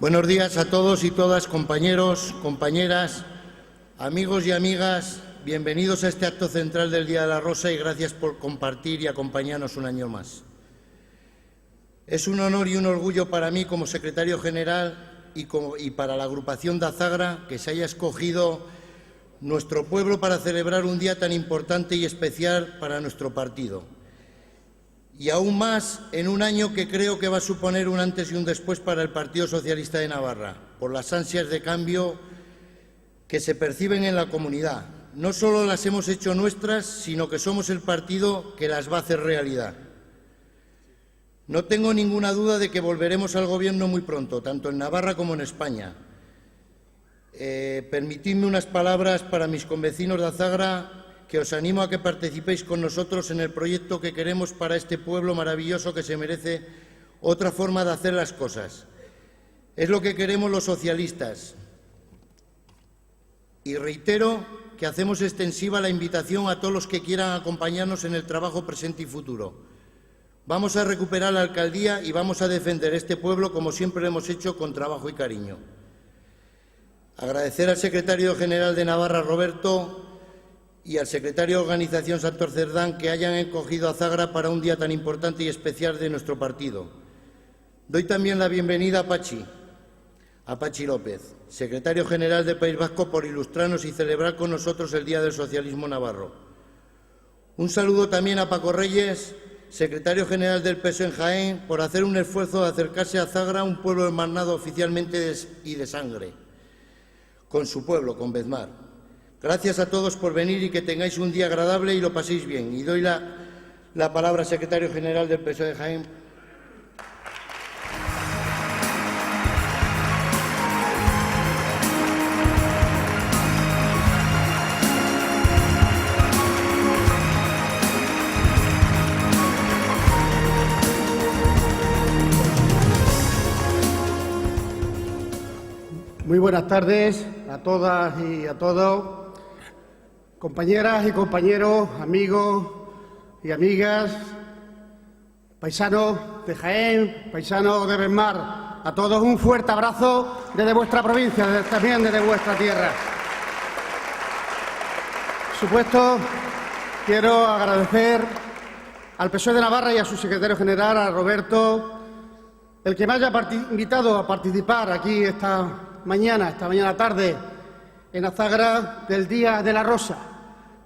Buenos días a todos y todas, compañeros, compañeras, amigos y amigas. Bienvenidos a este acto central del Día de la Rosa y gracias por compartir y acompañarnos un año más. Es un honor y un orgullo para mí como secretario general y para la agrupación de Azagra que se haya escogido nuestro pueblo para celebrar un día tan importante y especial para nuestro partido. Y aún más en un año que creo que va a suponer un antes y un después para el Partido Socialista de Navarra, por las ansias de cambio que se perciben en la comunidad. No solo las hemos hecho nuestras, sino que somos el partido que las va a hacer realidad. No tengo ninguna duda de que volveremos al Gobierno muy pronto, tanto en Navarra como en España. Permitidme unas palabras para mis convecinos de Azagra, que os animo a que participéis con nosotros en el proyecto que queremos para este pueblo maravilloso que se merece otra forma de hacer las cosas. Es lo que queremos los socialistas. Y reitero que hacemos extensiva la invitación a todos los que quieran acompañarnos en el trabajo presente y futuro. Vamos a recuperar la alcaldía y vamos a defender este pueblo como siempre lo hemos hecho, con trabajo y cariño. Agradecer al secretario general de Navarra, Roberto, y al secretario de Organización, Santos Cerdán, que hayan escogido a Azagra para un día tan importante y especial de nuestro partido. Doy también la bienvenida a Pachi López, secretario general del País Vasco, por ilustrarnos y celebrar con nosotros el Día del Socialismo Navarro. Un saludo también a Paco Reyes, secretario general del PSOE en Jaén, por hacer un esfuerzo de acercarse a Azagra, un pueblo hermanado oficialmente y de sangre, con su pueblo, con Bezmar. Gracias a todos por venir y que tengáis un día agradable y lo paséis bien. Y doy la palabra al secretario general del PSOE de Jaén. Muy buenas tardes a todas y a todos. Compañeras y compañeros, amigos y amigas, paisanos de Jaén, paisanos de Bezmar, a todos un fuerte abrazo desde vuestra provincia, también desde vuestra tierra. Por supuesto, quiero agradecer al PSOE de Navarra y a su secretario general, a Roberto, el que me haya invitado a participar aquí esta mañana tarde, en Azagra, del Día de la Rosa,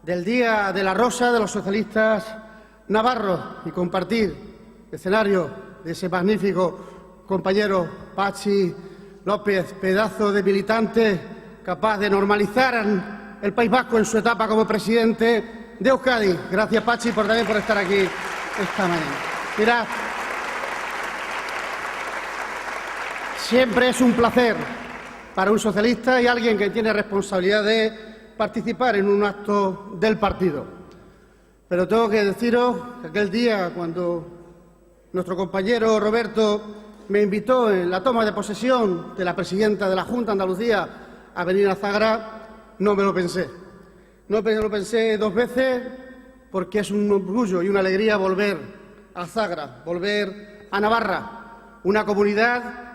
de los socialistas navarros, y compartir escenario de ese magnífico compañero Pachi López, pedazo de militante capaz de normalizar el País Vasco en su etapa como presidente de Euskadi. Gracias, Pachi, también por estar aquí esta mañana. Mirad, siempre es un placer para un socialista y alguien que tiene responsabilidad de participar en un acto del partido. Pero tengo que deciros que aquel día, cuando nuestro compañero Roberto me invitó en la toma de posesión de la presidenta de la Junta de Andalucía a venir a Azagra, no me lo pensé. No me lo pensé dos veces, porque es un orgullo y una alegría volver a Azagra, volver a Navarra, una comunidad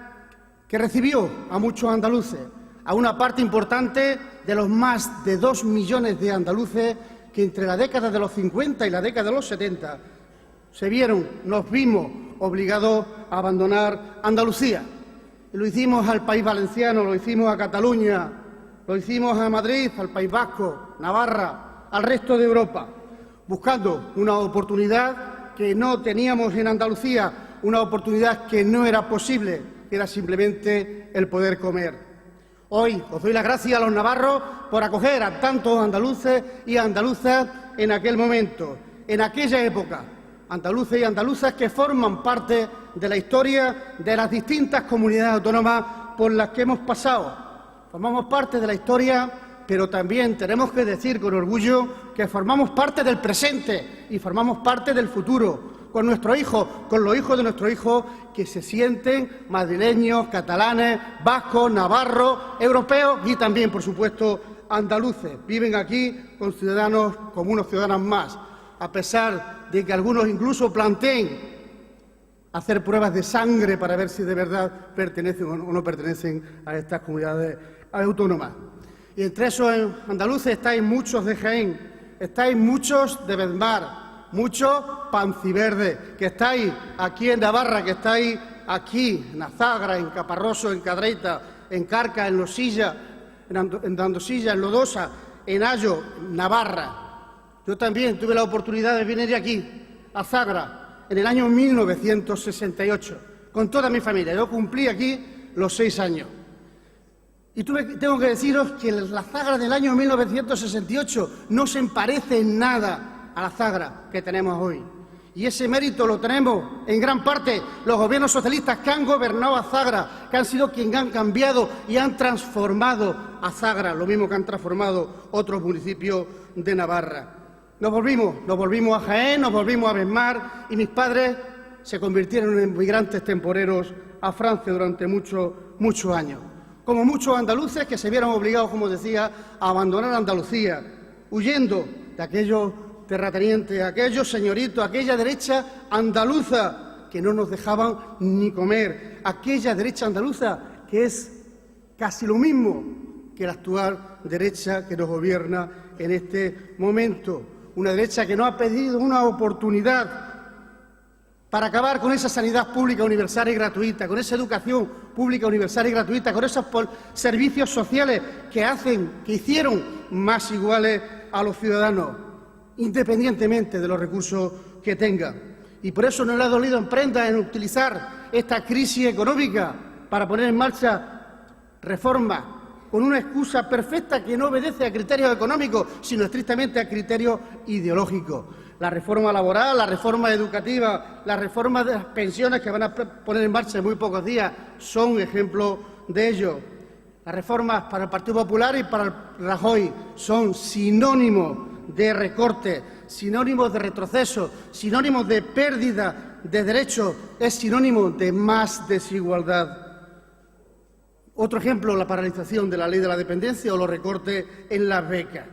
que recibió a muchos andaluces, a una parte importante de los más de 2 millones de andaluces que entre la década de los 50 y la década de los 70 nos vimos obligados a abandonar Andalucía. Y lo hicimos al País Valenciano, lo hicimos a Cataluña, lo hicimos a Madrid, al País Vasco, Navarra, al resto de Europa, buscando una oportunidad que no teníamos en Andalucía, una oportunidad que no era posible, que era simplemente el poder comer. Hoy os doy las gracias a los navarros por acoger a tantos andaluces y andaluzas en aquel momento, en aquella época, andaluces y andaluzas que forman parte de la historia de las distintas comunidades autónomas por las que hemos pasado. Formamos parte de la historia, pero también tenemos que decir con orgullo que formamos parte del presente y formamos parte del futuro, con nuestros hijos, con los hijos de nuestros hijos, que se sienten madrileños, catalanes, vascos, navarros, europeos y también, por supuesto, andaluces. Viven aquí con ciudadanos, como unos ciudadanos más, a pesar de que algunos incluso planteen hacer pruebas de sangre para ver si de verdad pertenecen o no pertenecen a estas comunidades autónomas. Y entre esos andaluces estáis muchos de Jaén, estáis muchos de Bedmar, muchos panciverde, que estáis aquí en Navarra, que estáis aquí en Azagra, en Caparroso, en Cadreita, en Carca, en Losilla, en Andosilla, en Lodosa, en Ayo, Navarra. Yo también tuve la oportunidad de venir aquí, a Azagra, en el año 1968, con toda mi familia. Yo cumplí aquí los 6 años. Y tengo que deciros que la Azagra del año 1968 no se parece en nada a la Azagra que tenemos hoy. Y ese mérito lo tenemos en gran parte los gobiernos socialistas que han gobernado Azagra, que han sido quienes han cambiado y han transformado Azagra, lo mismo que han transformado otros municipios de Navarra. Nos volvimos a Jaén, nos volvimos a Bedmar y mis padres se convirtieron en inmigrantes temporeros a Francia durante muchos años. Como muchos andaluces que se vieron obligados, como decía, a abandonar Andalucía, huyendo de aquellos terratenientes, aquellos señoritos, aquella derecha andaluza que no nos dejaban ni comer, aquella derecha andaluza que es casi lo mismo que la actual derecha que nos gobierna en este momento. Una derecha que no ha pedido una oportunidad para acabar con esa sanidad pública universal y gratuita, con esa educación pública universal y gratuita, con esos servicios sociales que hicieron más iguales a los ciudadanos, independientemente de los recursos que tengan. Y por eso no le ha dolido en prenda en utilizar esta crisis económica para poner en marcha reformas con una excusa perfecta que no obedece a criterios económicos, sino estrictamente a criterios ideológicos. La reforma laboral, la reforma educativa, la reforma de las pensiones que van a poner en marcha en muy pocos días son ejemplos de ello. Las reformas para el Partido Popular y para el Rajoy son sinónimos de recorte, sinónimos de retroceso, sinónimos de pérdida de derechos, es sinónimo de más desigualdad. Otro ejemplo, la paralización de la ley de la dependencia o los recortes en las becas,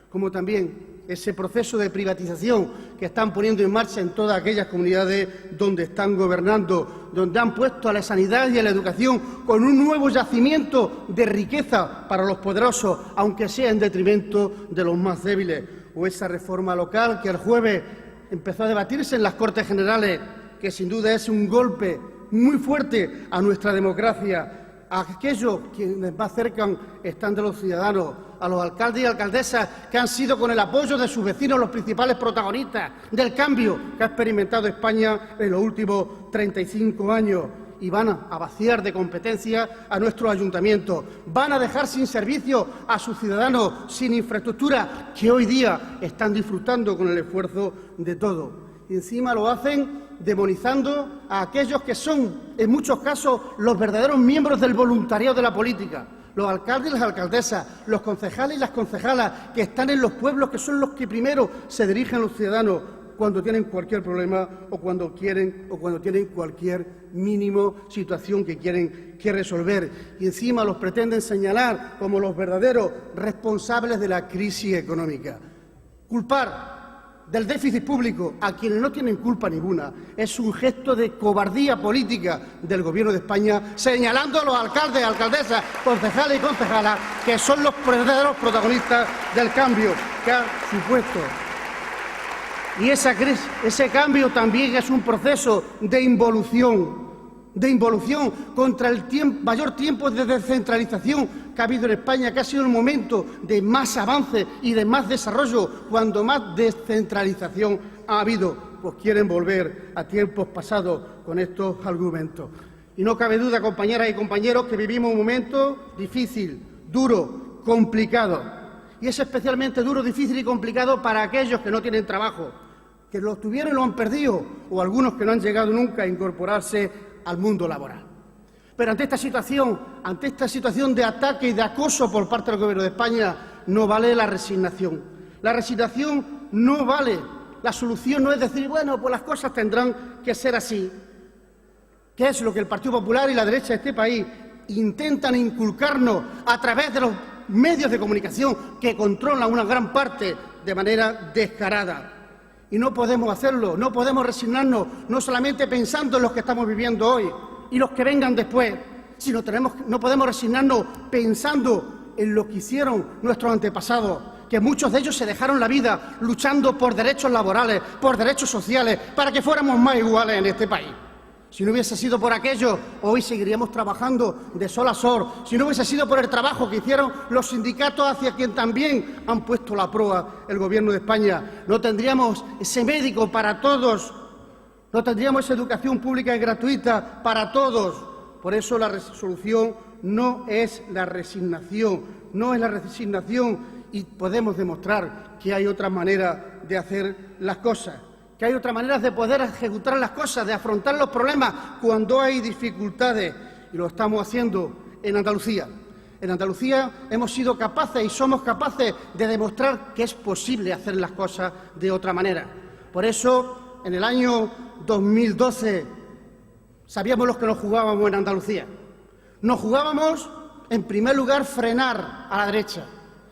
como también ese proceso de privatización que están poniendo en marcha en todas aquellas comunidades donde están gobernando, donde han puesto a la sanidad y a la educación con un nuevo yacimiento de riqueza para los poderosos, aunque sea en detrimento de los más débiles. O esa reforma local que el jueves empezó a debatirse en las Cortes Generales, que sin duda es un golpe muy fuerte a nuestra democracia. A aquellos quienes más cerca están de los ciudadanos, a los alcaldes y alcaldesas que han sido con el apoyo de sus vecinos los principales protagonistas del cambio que ha experimentado España en los últimos 35 años y van a vaciar de competencia a nuestros ayuntamientos, van a dejar sin servicio a sus ciudadanos, sin infraestructura que hoy día están disfrutando con el esfuerzo de todos. Y encima lo hacen demonizando a aquellos que son, en muchos casos, los verdaderos miembros del voluntariado de la política, los alcaldes y las alcaldesas, los concejales y las concejalas que están en los pueblos, que son los que primero se dirigen a los ciudadanos cuando tienen cualquier problema o cuando tienen cualquier mínimo situación que quieren resolver. Y encima los pretenden señalar como los verdaderos responsables de la crisis económica. Culpar del déficit público a quienes no tienen culpa ninguna es un gesto de cobardía política del Gobierno de España, señalando a los alcaldes, alcaldesas, concejales y concejalas que son los verdaderos protagonistas del cambio que ha supuesto. Y ese cambio también es un proceso de involución contra el mayor tiempo de descentralización que ha habido en España, que ha sido el momento de más avance y de más desarrollo, cuando más descentralización ha habido. Pues quieren volver a tiempos pasados con estos argumentos. Y no cabe duda, compañeras y compañeros, que vivimos un momento difícil, duro, complicado. Y es especialmente duro, difícil y complicado para aquellos que no tienen trabajo, que lo tuvieron y lo han perdido, o algunos que no han llegado nunca a incorporarse al mundo laboral. Pero ante esta situación de ataque y de acoso por parte del Gobierno de España, no vale la resignación. La resignación no vale. La solución no es decir, bueno, pues las cosas tendrán que ser así. ¿Qué es lo que el Partido Popular y la derecha de este país intentan inculcarnos a través de los medios de comunicación que controlan una gran parte de manera descarada? Y no podemos hacerlo, no podemos resignarnos, no solamente pensando en los que estamos viviendo hoy y los que vengan después, sino no podemos resignarnos pensando en lo que hicieron nuestros antepasados, que muchos de ellos se dejaron la vida luchando por derechos laborales, por derechos sociales, para que fuéramos más iguales en este país. Si no hubiese sido por aquello, hoy seguiríamos trabajando de sol a sol. Si no hubiese sido por el trabajo que hicieron los sindicatos hacia quien también han puesto la proa el Gobierno de España, no tendríamos ese médico para todos, no tendríamos esa educación pública y gratuita para todos. Por eso la resolución no es la resignación, y podemos demostrar que hay otra manera de hacer las cosas, que hay otras maneras de poder ejecutar las cosas, de afrontar los problemas cuando hay dificultades, y lo estamos haciendo en Andalucía. En Andalucía hemos sido capaces y somos capaces de demostrar que es posible hacer las cosas de otra manera. Por eso, en el año 2012, sabíamos lo que nos jugábamos en Andalucía. Nos jugábamos, en primer lugar, frenar a la derecha.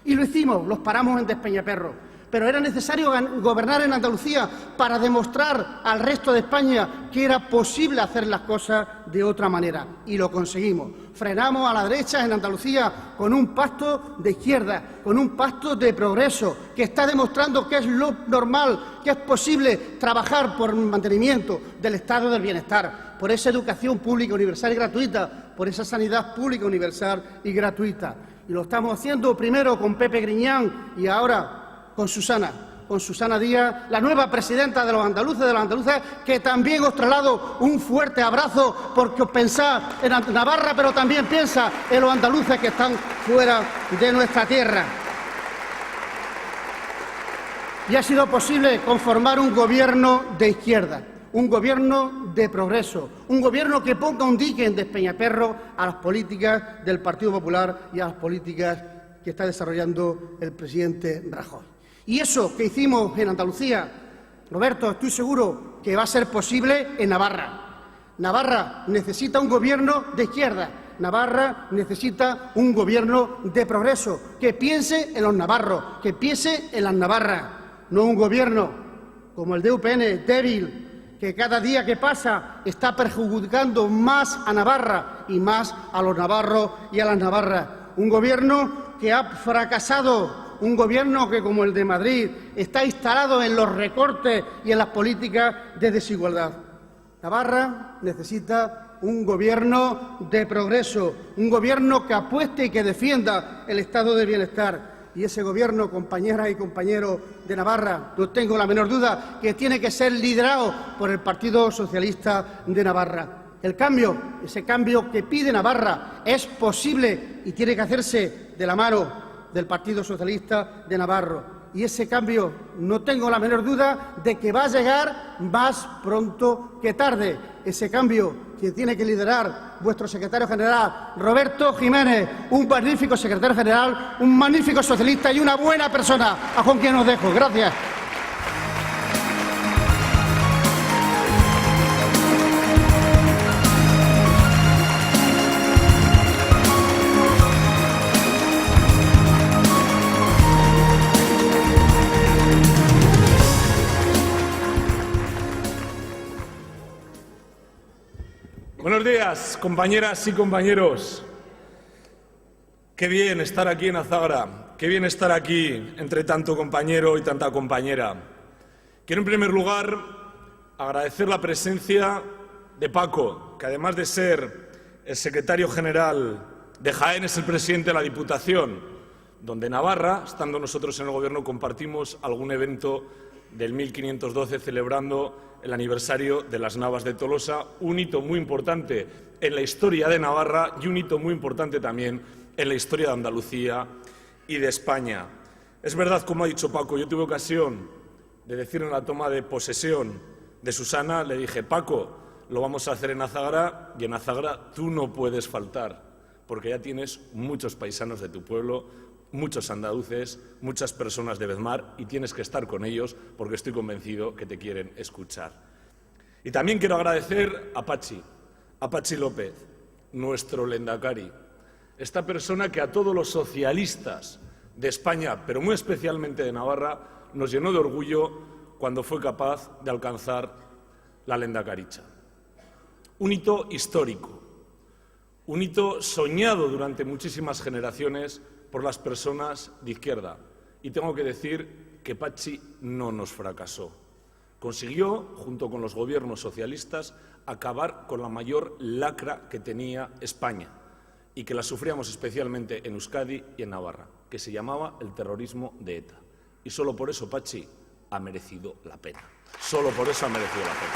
Y lo hicimos, los paramos en Despeñaperro. Pero era necesario gobernar en Andalucía para demostrar al resto de España que era posible hacer las cosas de otra manera. Y lo conseguimos. Frenamos a la derecha en Andalucía con un pacto de izquierda, con un pacto de progreso, que está demostrando que es lo normal, que es posible trabajar por el mantenimiento del estado del bienestar, por esa educación pública, universal y gratuita, por esa sanidad pública, universal y gratuita. Y lo estamos haciendo primero con Pepe Griñán y ahora con Susana Díaz, la nueva presidenta de los andaluces, que también os traslado un fuerte abrazo, porque os pensáis en Navarra, pero también piensa en los andaluces que están fuera de nuestra tierra. Y ha sido posible conformar un gobierno de izquierda, un gobierno de progreso, un gobierno que ponga un dique en Despeñaperro a las políticas del Partido Popular y a las políticas que está desarrollando el presidente Rajoy. Y eso que hicimos en Andalucía, Roberto, estoy seguro que va a ser posible en Navarra. Navarra necesita un gobierno de izquierda. Navarra necesita un gobierno de progreso, que piense en los navarros, que piense en las navarras, no un gobierno como el de UPN, débil, que cada día que pasa está perjudicando más a Navarra y más a los navarros y a las navarras. Un gobierno que ha fracasado, un gobierno que, como el de Madrid, está instalado en los recortes y en las políticas de desigualdad. Navarra necesita un gobierno de progreso, un gobierno que apueste y que defienda el estado de bienestar. Y ese gobierno, compañeras y compañeros de Navarra, no tengo la menor duda que tiene que ser liderado por el Partido Socialista de Navarra. El cambio, ese cambio que pide Navarra, es posible y tiene que hacerse de la mano del Partido Socialista de Navarra. Y ese cambio, no tengo la menor duda de que va a llegar más pronto que tarde. Ese cambio que tiene que liderar vuestro secretario general, Roberto Jiménez, un magnífico secretario general, un magnífico socialista y una buena persona, a con quien os dejo. Gracias. Buenos días, compañeras y compañeros. Qué bien estar aquí en Azágara, qué bien estar aquí entre tanto compañero y tanta compañera. Quiero, en primer lugar, agradecer la presencia de Paco, que además de ser el secretario general de Jaén, es el presidente de la Diputación, donde Navarra, estando nosotros en el Gobierno, compartimos algún evento del 1512 celebrando el aniversario de las Navas de Tolosa, un hito muy importante en la historia de Navarra y un hito muy importante también en la historia de Andalucía y de España. Es verdad, como ha dicho Paco, yo tuve ocasión de decir en la toma de posesión de Susana, le dije: Paco, lo vamos a hacer en Azágara, y en Azágara tú no puedes faltar, porque ya tienes muchos paisanos de tu pueblo, muchos andaluces, muchas personas de Bedmar, y tienes que estar con ellos porque estoy convencido que te quieren escuchar. Y también quiero agradecer a Pachi López, nuestro lehendakari, esta persona que a todos los socialistas de España, pero muy especialmente de Navarra, nos llenó de orgullo cuando fue capaz de alcanzar la lehendakaritza. Un hito histórico, un hito soñado durante muchísimas generaciones por las personas de izquierda. Y tengo que decir que Patxi no nos fracasó. Consiguió, junto con los gobiernos socialistas, acabar con la mayor lacra que tenía España y que la sufríamos especialmente en Euskadi y en Navarra, que se llamaba el terrorismo de ETA. Y solo por eso Patxi ha merecido la pena. Solo por eso ha merecido la pena.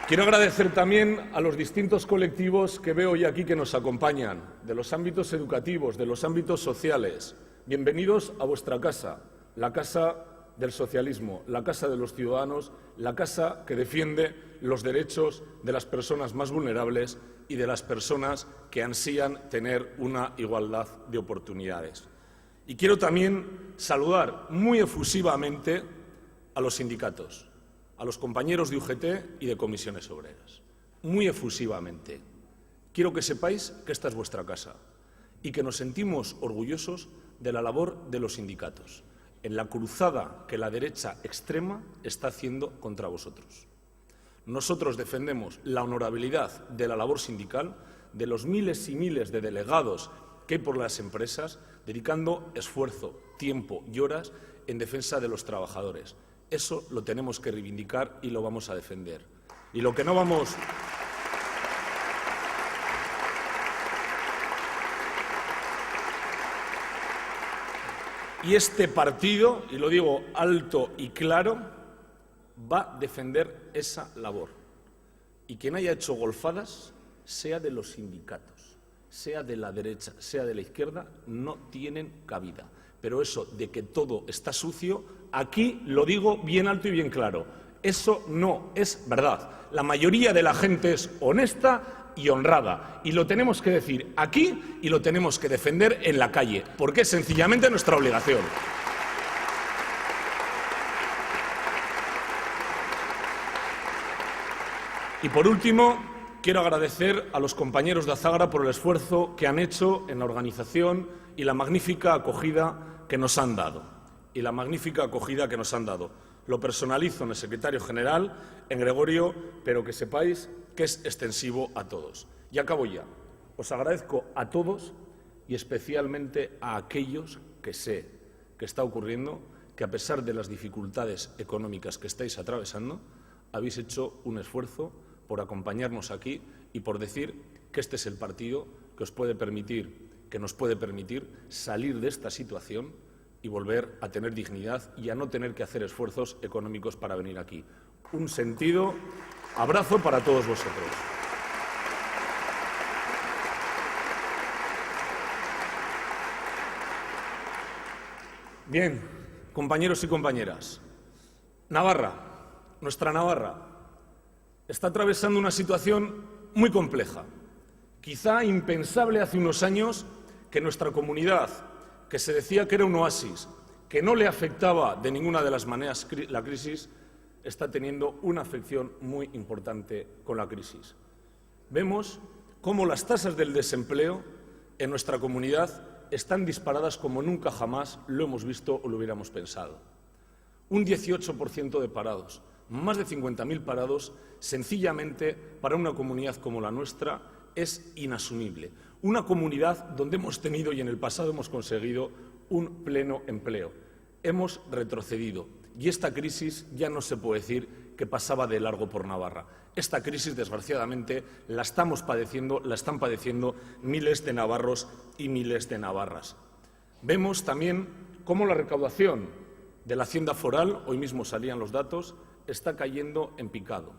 Quiero agradecer también a los distintos colectivos que veo hoy aquí que nos acompañan, de los ámbitos educativos, de los ámbitos sociales. Bienvenidos a vuestra casa, la casa del socialismo, la casa de los ciudadanos, la casa que defiende los derechos de las personas más vulnerables y de las personas que ansían tener una igualdad de oportunidades. Y quiero también saludar muy efusivamente a los sindicatos, a los compañeros de UGT y de Comisiones Obreras, muy efusivamente. Quiero que sepáis que esta es vuestra casa y que nos sentimos orgullosos de la labor de los sindicatos, en la cruzada que la derecha extrema está haciendo contra vosotros. Nosotros defendemos la honorabilidad de la labor sindical, de los miles y miles de delegados que hay por las empresas, dedicando esfuerzo, tiempo y horas en defensa de los trabajadores. Eso lo tenemos que reivindicar y lo vamos a defender. Y lo que no vamos... Y este partido, y lo digo alto y claro, va a defender esa labor. Y quien haya hecho golfadas, sea de los sindicatos, sea de la derecha, sea de la izquierda, no tienen cabida. Pero eso de que todo está sucio, aquí lo digo bien alto y bien claro. Eso no es verdad. La mayoría de la gente es honesta y honrada. Y lo tenemos que decir aquí y lo tenemos que defender en la calle, porque es sencillamente nuestra obligación. Y por último, quiero agradecer a los compañeros de Azagra por el esfuerzo que han hecho en la organización y la magnífica acogida que nos han dado. Lo personalizo en el secretario general, en Gregorio, pero que sepáis que es extensivo a todos. Y acabo ya. Os agradezco a todos y especialmente a aquellos que sé que está ocurriendo, que a pesar de las dificultades económicas que estáis atravesando, habéis hecho un esfuerzo por acompañarnos aquí y por decir que este es el partido que os puede permitir, que nos puede permitir salir de esta situación y volver a tener dignidad y a no tener que hacer esfuerzos económicos para venir aquí. Un sentido abrazo para todos vosotros. Bien, compañeros y compañeras, Navarra, nuestra Navarra, está atravesando una situación muy compleja, quizá impensable hace unos años que nuestra comunidad, que se decía que era un oasis, que no le afectaba de ninguna de las maneras la crisis, está teniendo una afección muy importante con la crisis. Vemos cómo las tasas del desempleo en nuestra comunidad están disparadas como nunca jamás lo hemos visto o lo hubiéramos pensado. Un 18% de parados, más de 50.000 parados, sencillamente para una comunidad como la nuestra es inasumible. Una comunidad donde hemos tenido y en el pasado hemos conseguido un pleno empleo. Hemos retrocedido y esta crisis ya no se puede decir que pasaba de largo por Navarra. Esta crisis, desgraciadamente, la están padeciendo miles de navarros y miles de navarras. Vemos también cómo la recaudación de la Hacienda Foral, hoy mismo salían los datos, está cayendo en picado.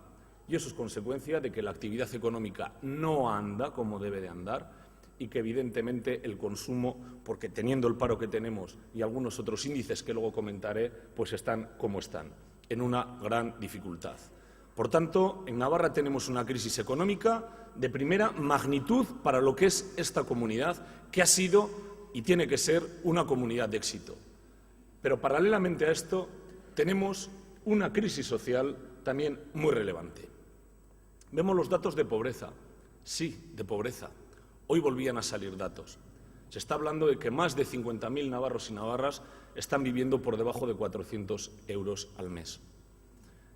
Y eso es consecuencia de que la actividad económica no anda como debe de andar y que, evidentemente, el consumo, porque teniendo el paro que tenemos y algunos otros índices que luego comentaré, pues están como están, en una gran dificultad. Por tanto, en Navarra tenemos una crisis económica de primera magnitud para lo que es esta comunidad, que ha sido y tiene que ser una comunidad de éxito. Pero, paralelamente a esto, tenemos una crisis social también muy relevante. Vemos los datos de pobreza. Sí, de pobreza. Hoy volvían a salir datos. Se está hablando de que más de 50.000 navarros y navarras están viviendo por debajo de 400 euros al mes.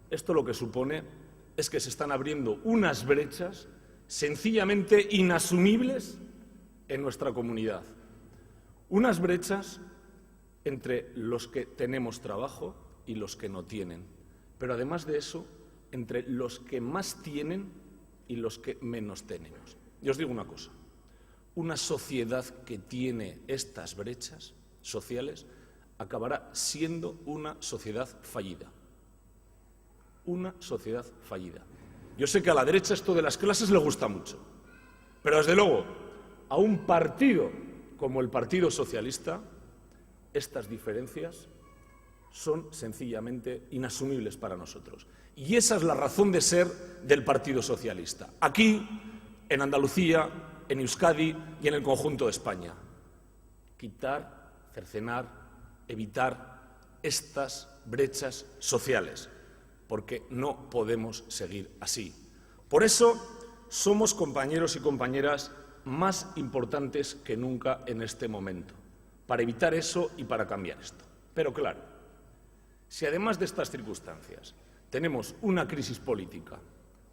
Esto lo que supone es que se están abriendo unas brechas sencillamente inasumibles en nuestra comunidad. Unas brechas entre los que tenemos trabajo y los que no tienen. Pero además de eso, entre los que más tienen y los que menos tenemos. Y os digo una cosa, una sociedad que tiene estas brechas sociales acabará siendo una sociedad fallida. Una sociedad fallida. Yo sé que a la derecha esto de las clases le gusta mucho, pero desde luego a un partido como el Partido Socialista estas diferencias son sencillamente inasumibles para nosotros. Y esa es la razón de ser del Partido Socialista. Aquí, en Andalucía, en Euskadi y en el conjunto de España. Quitar, cercenar, evitar estas brechas sociales, porque no podemos seguir así. Por eso somos compañeros y compañeras más importantes que nunca en este momento, para evitar eso y para cambiar esto. Pero claro, si además de estas circunstancias tenemos una crisis política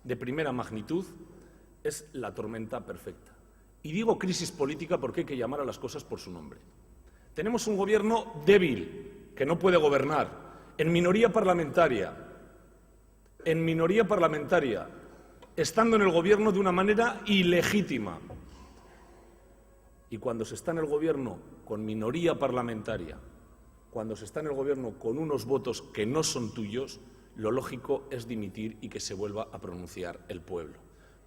de primera magnitud, es la tormenta perfecta. Y digo crisis política porque hay que llamar a las cosas por su nombre. Tenemos un gobierno débil, que no puede gobernar, en minoría parlamentaria, estando en el gobierno de una manera ilegítima. Y cuando se está en el gobierno con minoría parlamentaria, cuando se está en el gobierno con unos votos que no son tuyos, lo lógico es dimitir y que se vuelva a pronunciar el pueblo.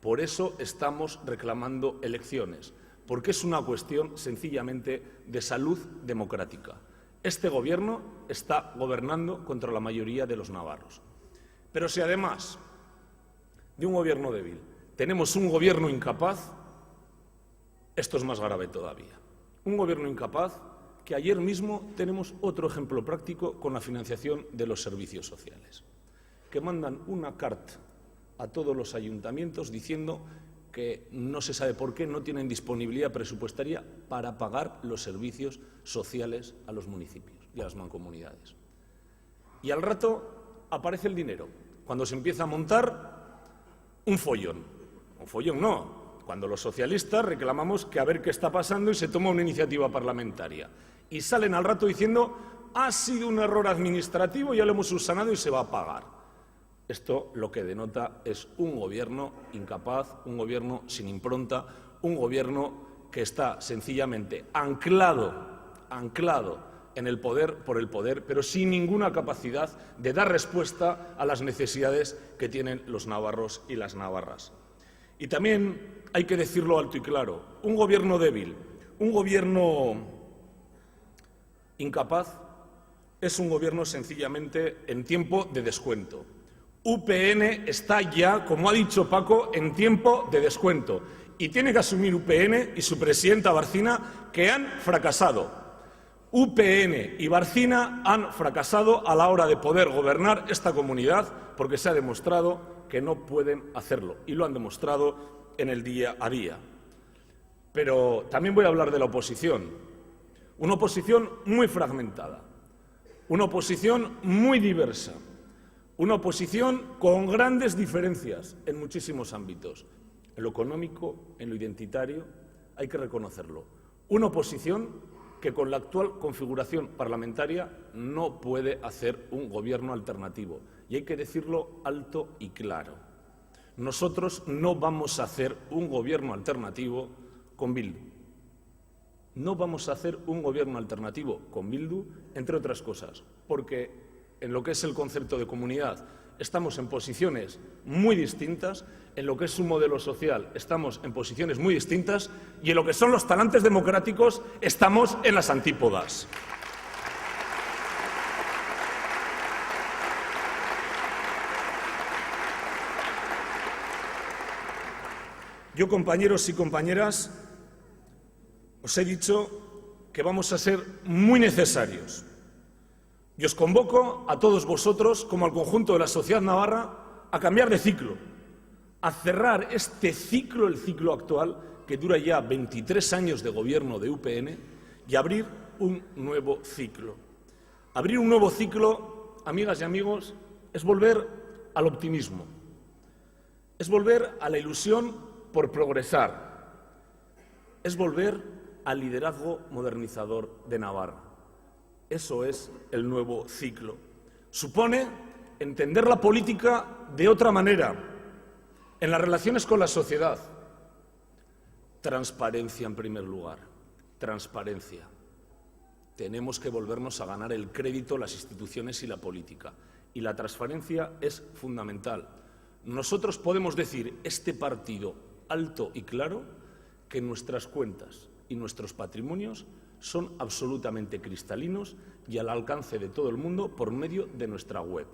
Por eso estamos reclamando elecciones, porque es una cuestión sencillamente de salud democrática. Este gobierno está gobernando contra la mayoría de los navarros. Pero si además de un gobierno débil tenemos un gobierno incapaz, esto es más grave todavía. Un gobierno incapaz que ayer mismo tenemos otro ejemplo práctico con la financiación de los servicios sociales, que mandan una carta a todos los ayuntamientos diciendo que no se sabe por qué no tienen disponibilidad presupuestaria para pagar los servicios sociales a los municipios y a las mancomunidades. Y al rato aparece el dinero, cuando se empieza a montar un follón. Un follón no, cuando los socialistas reclamamos que a ver qué está pasando y se toma una iniciativa parlamentaria. Y salen al rato diciendo, ha sido un error administrativo, ya lo hemos subsanado y se va a pagar. Esto lo que denota es un gobierno incapaz, un gobierno sin impronta, un gobierno que está sencillamente anclado en el poder por el poder, pero sin ninguna capacidad de dar respuesta a las necesidades que tienen los navarros y las navarras. Y también hay que decirlo alto y claro, un gobierno débil, un gobierno incapaz, es un gobierno sencillamente en tiempo de descuento. UPN está ya, como ha dicho Paco, en tiempo de descuento. Y tiene que asumir UPN y su presidenta Barcina que han fracasado. UPN y Barcina han fracasado a la hora de poder gobernar esta comunidad porque se ha demostrado que no pueden hacerlo. Y lo han demostrado en el día a día. Pero también voy a hablar de la oposición. Una oposición muy fragmentada. Una oposición muy diversa. Una oposición con grandes diferencias en muchísimos ámbitos. En lo económico, en lo identitario, hay que reconocerlo. Una oposición que con la actual configuración parlamentaria no puede hacer un gobierno alternativo. Y hay que decirlo alto y claro. Nosotros no vamos a hacer un gobierno alternativo con Bildu. No vamos a hacer un gobierno alternativo con Bildu, entre otras cosas, porque en lo que es el concepto de comunidad estamos en posiciones muy distintas, en lo que es su modelo social estamos en posiciones muy distintas y en lo que son los talantes democráticos estamos en las antípodas. Yo, compañeros y compañeras, os he dicho que vamos a ser muy necesarios. Y os convoco a todos vosotros, como al conjunto de la sociedad navarra, a cambiar de ciclo, a cerrar este ciclo, el ciclo actual, que dura ya 23 años de gobierno de UPN, y abrir un nuevo ciclo. Abrir un nuevo ciclo, amigas y amigos, es volver al optimismo, es volver a la ilusión por progresar, es volver al liderazgo modernizador de Navarra. Eso es el nuevo ciclo. Supone entender la política de otra manera, en las relaciones con la sociedad. Transparencia en primer lugar, transparencia. Tenemos que volvernos a ganar el crédito las instituciones y la política. Y la transparencia es fundamental. Nosotros podemos decir, este partido, alto y claro, que nuestras cuentas y nuestros patrimonios son absolutamente cristalinos y al alcance de todo el mundo por medio de nuestra web.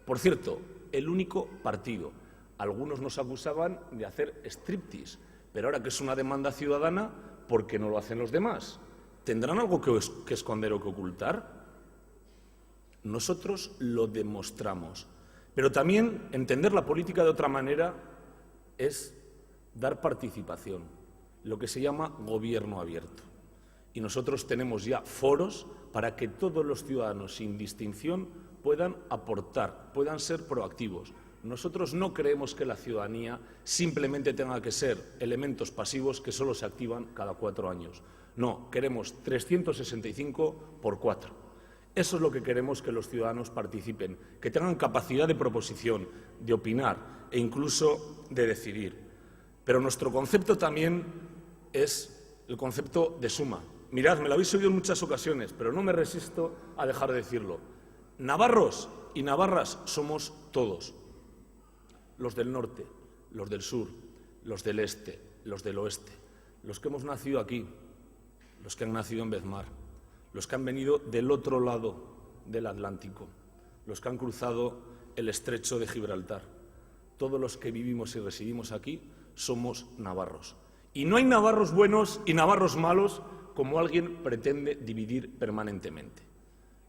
Por cierto, el único partido. Algunos nos acusaban de hacer striptease, pero ahora que es una demanda ciudadana, ¿por qué no lo hacen los demás? ¿Tendrán algo que esconder o que ocultar? Nosotros lo demostramos. Pero también entender la política de otra manera es dar participación, lo que se llama gobierno abierto. Y nosotros tenemos ya foros para que todos los ciudadanos, sin distinción, puedan aportar, puedan ser proactivos. Nosotros no creemos que la ciudadanía simplemente tenga que ser elementos pasivos que solo se activan cada 4 años. No, queremos 365 por 4. Eso es lo que queremos, que los ciudadanos participen, que tengan capacidad de proposición, de opinar e incluso de decidir. Pero nuestro concepto también es el concepto de suma. Mirad, me lo habéis oído en muchas ocasiones, pero no me resisto a dejar de decirlo. Navarros y navarras somos todos. Los del norte, los del sur, los del este, los del oeste, los que hemos nacido aquí, los que han nacido en Bezmar, los que han venido del otro lado del Atlántico, los que han cruzado el estrecho de Gibraltar. Todos los que vivimos y residimos aquí somos navarros. Y no hay navarros buenos y navarros malos como alguien pretende dividir permanentemente.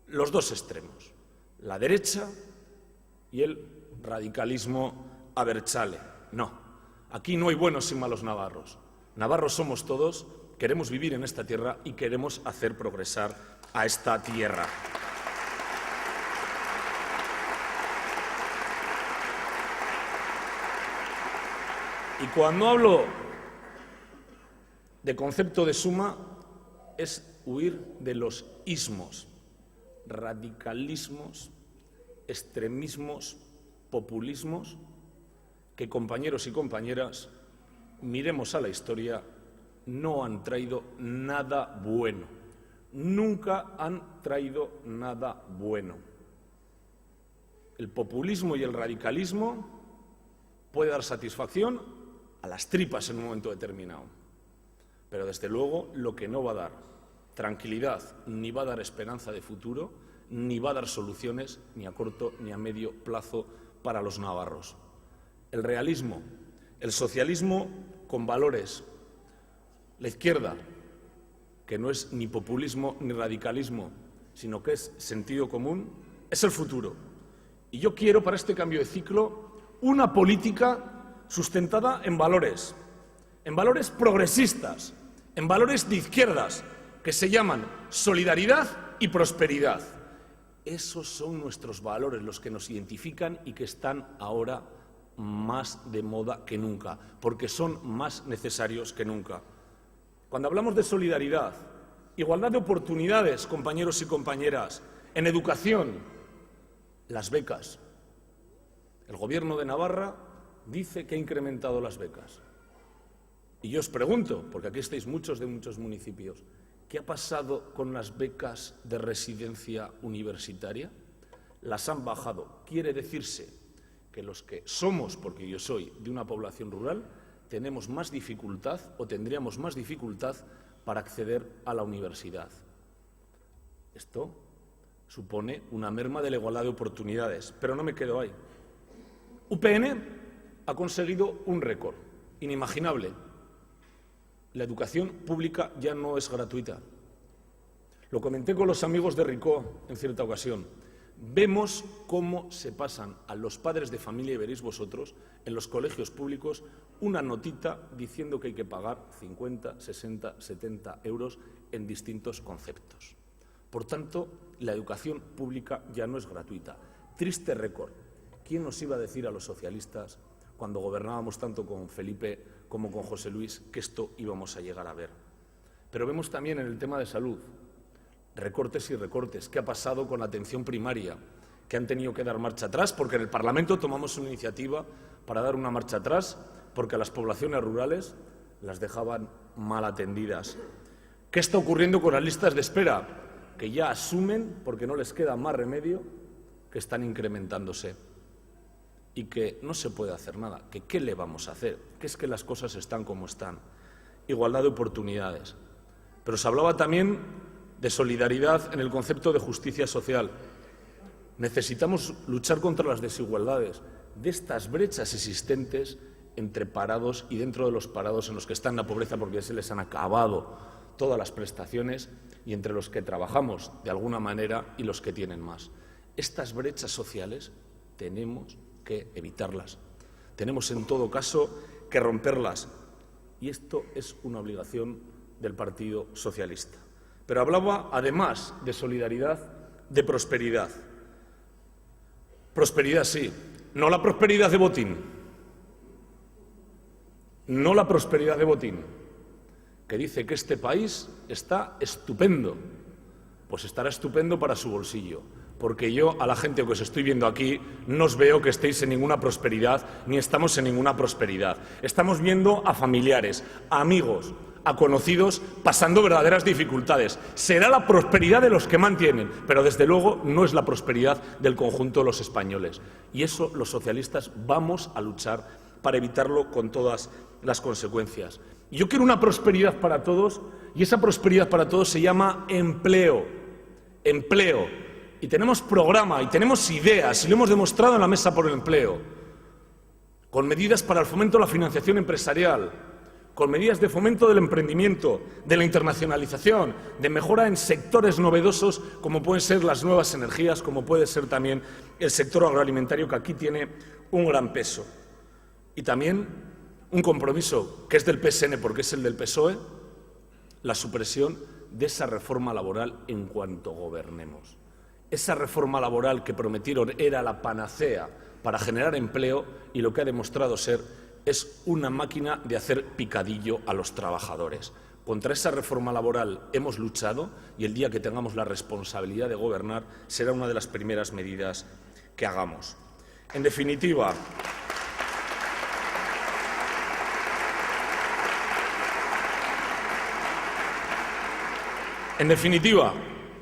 Los dos extremos, la derecha y el radicalismo abertzale. No, aquí no hay buenos y malos navarros. Navarros somos todos, queremos vivir en esta tierra y queremos hacer progresar a esta tierra. Y cuando hablo de concepto de suma, es huir de los ismos, radicalismos, extremismos, populismos, que, compañeros y compañeras, miremos a la historia, no han traído nada bueno. Nunca han traído nada bueno. El populismo y el radicalismo puede dar satisfacción a las tripas en un momento determinado, pero desde luego lo que no va a dar tranquilidad, ni va a dar esperanza de futuro, ni va a dar soluciones ni a corto ni a medio plazo para los navarros. El realismo, el socialismo con valores, la izquierda, que no es ni populismo ni radicalismo, sino que es sentido común, es el futuro. Y yo quiero para este cambio de ciclo una política sustentada en valores progresistas, en valores de izquierdas, que se llaman solidaridad y prosperidad. Esos son nuestros valores, los que nos identifican y que están ahora más de moda que nunca, porque son más necesarios que nunca. Cuando hablamos de solidaridad, igualdad de oportunidades, compañeros y compañeras, en educación, las becas. El Gobierno de Navarra dice que ha incrementado las becas. Y yo os pregunto, porque aquí estáis muchos de muchos municipios, ¿qué ha pasado con las becas de residencia universitaria? Las han bajado. Quiere decirse que los que somos, porque yo soy de una población rural, tenemos más dificultad o tendríamos más dificultad para acceder a la universidad. Esto supone una merma de la igualdad de oportunidades, pero no me quedo ahí. UPN ha conseguido un récord inimaginable. La educación pública ya no es gratuita. Lo comenté con los amigos de Ricó en cierta ocasión. Vemos cómo se pasan a los padres de familia, y veréis vosotros, en los colegios públicos, una notita diciendo que hay que pagar 50, 60, 70 euros en distintos conceptos. Por tanto, la educación pública ya no es gratuita. Triste récord. ¿Quién nos iba a decir a los socialistas, cuando gobernábamos tanto con Felipe como con José Luis, que esto íbamos a llegar a ver? Pero vemos también en el tema de salud recortes y recortes. ¿Qué ha pasado con la atención primaria? Que han tenido que dar marcha atrás porque en el Parlamento tomamos una iniciativa para dar una marcha atrás porque a las poblaciones rurales las dejaban mal atendidas. ¿Qué está ocurriendo con las listas de espera? Que ya asumen, porque no les queda más remedio, que están incrementándose y que no se puede hacer nada. Que ¿qué le vamos a hacer? Que es que las cosas están como están. Igualdad de oportunidades. Pero se hablaba también de solidaridad en el concepto de justicia social. Necesitamos luchar contra las desigualdades, de estas brechas existentes entre parados y dentro de los parados en los que están en la pobreza porque ya se les han acabado todas las prestaciones y entre los que trabajamos de alguna manera y los que tienen más. Estas brechas sociales tenemos que evitarlas. Tenemos en todo caso que romperlas y esto es una obligación del Partido Socialista. Pero hablaba, además de solidaridad, de prosperidad. Prosperidad sí, no la prosperidad de botín. No la prosperidad de botín, que dice que este país está estupendo. Pues estará estupendo para su bolsillo, porque yo a la gente que os estoy viendo aquí no os veo que estéis en ninguna prosperidad, ni estamos en ninguna prosperidad. Estamos viendo a familiares, a amigos, a conocidos pasando verdaderas dificultades. Será la prosperidad de los que mantienen, pero desde luego no es la prosperidad del conjunto de los españoles. Y eso los socialistas vamos a luchar para evitarlo con todas las consecuencias. Yo quiero una prosperidad para todos y esa prosperidad para todos se llama empleo. Empleo. Y tenemos programa y tenemos ideas y lo hemos demostrado en la Mesa por el Empleo, con medidas para el fomento de la financiación empresarial, con medidas de fomento del emprendimiento, de la internacionalización, de mejora en sectores novedosos como pueden ser las nuevas energías, como puede ser también el sector agroalimentario, que aquí tiene un gran peso. Y también un compromiso que es del PSN porque es el del PSOE, la supresión de esa reforma laboral en cuanto gobernemos. Esa reforma laboral que prometieron era la panacea para generar empleo y lo que ha demostrado ser es una máquina de hacer picadillo a los trabajadores. Contra esa reforma laboral hemos luchado y el día que tengamos la responsabilidad de gobernar será una de las primeras medidas que hagamos. En definitiva,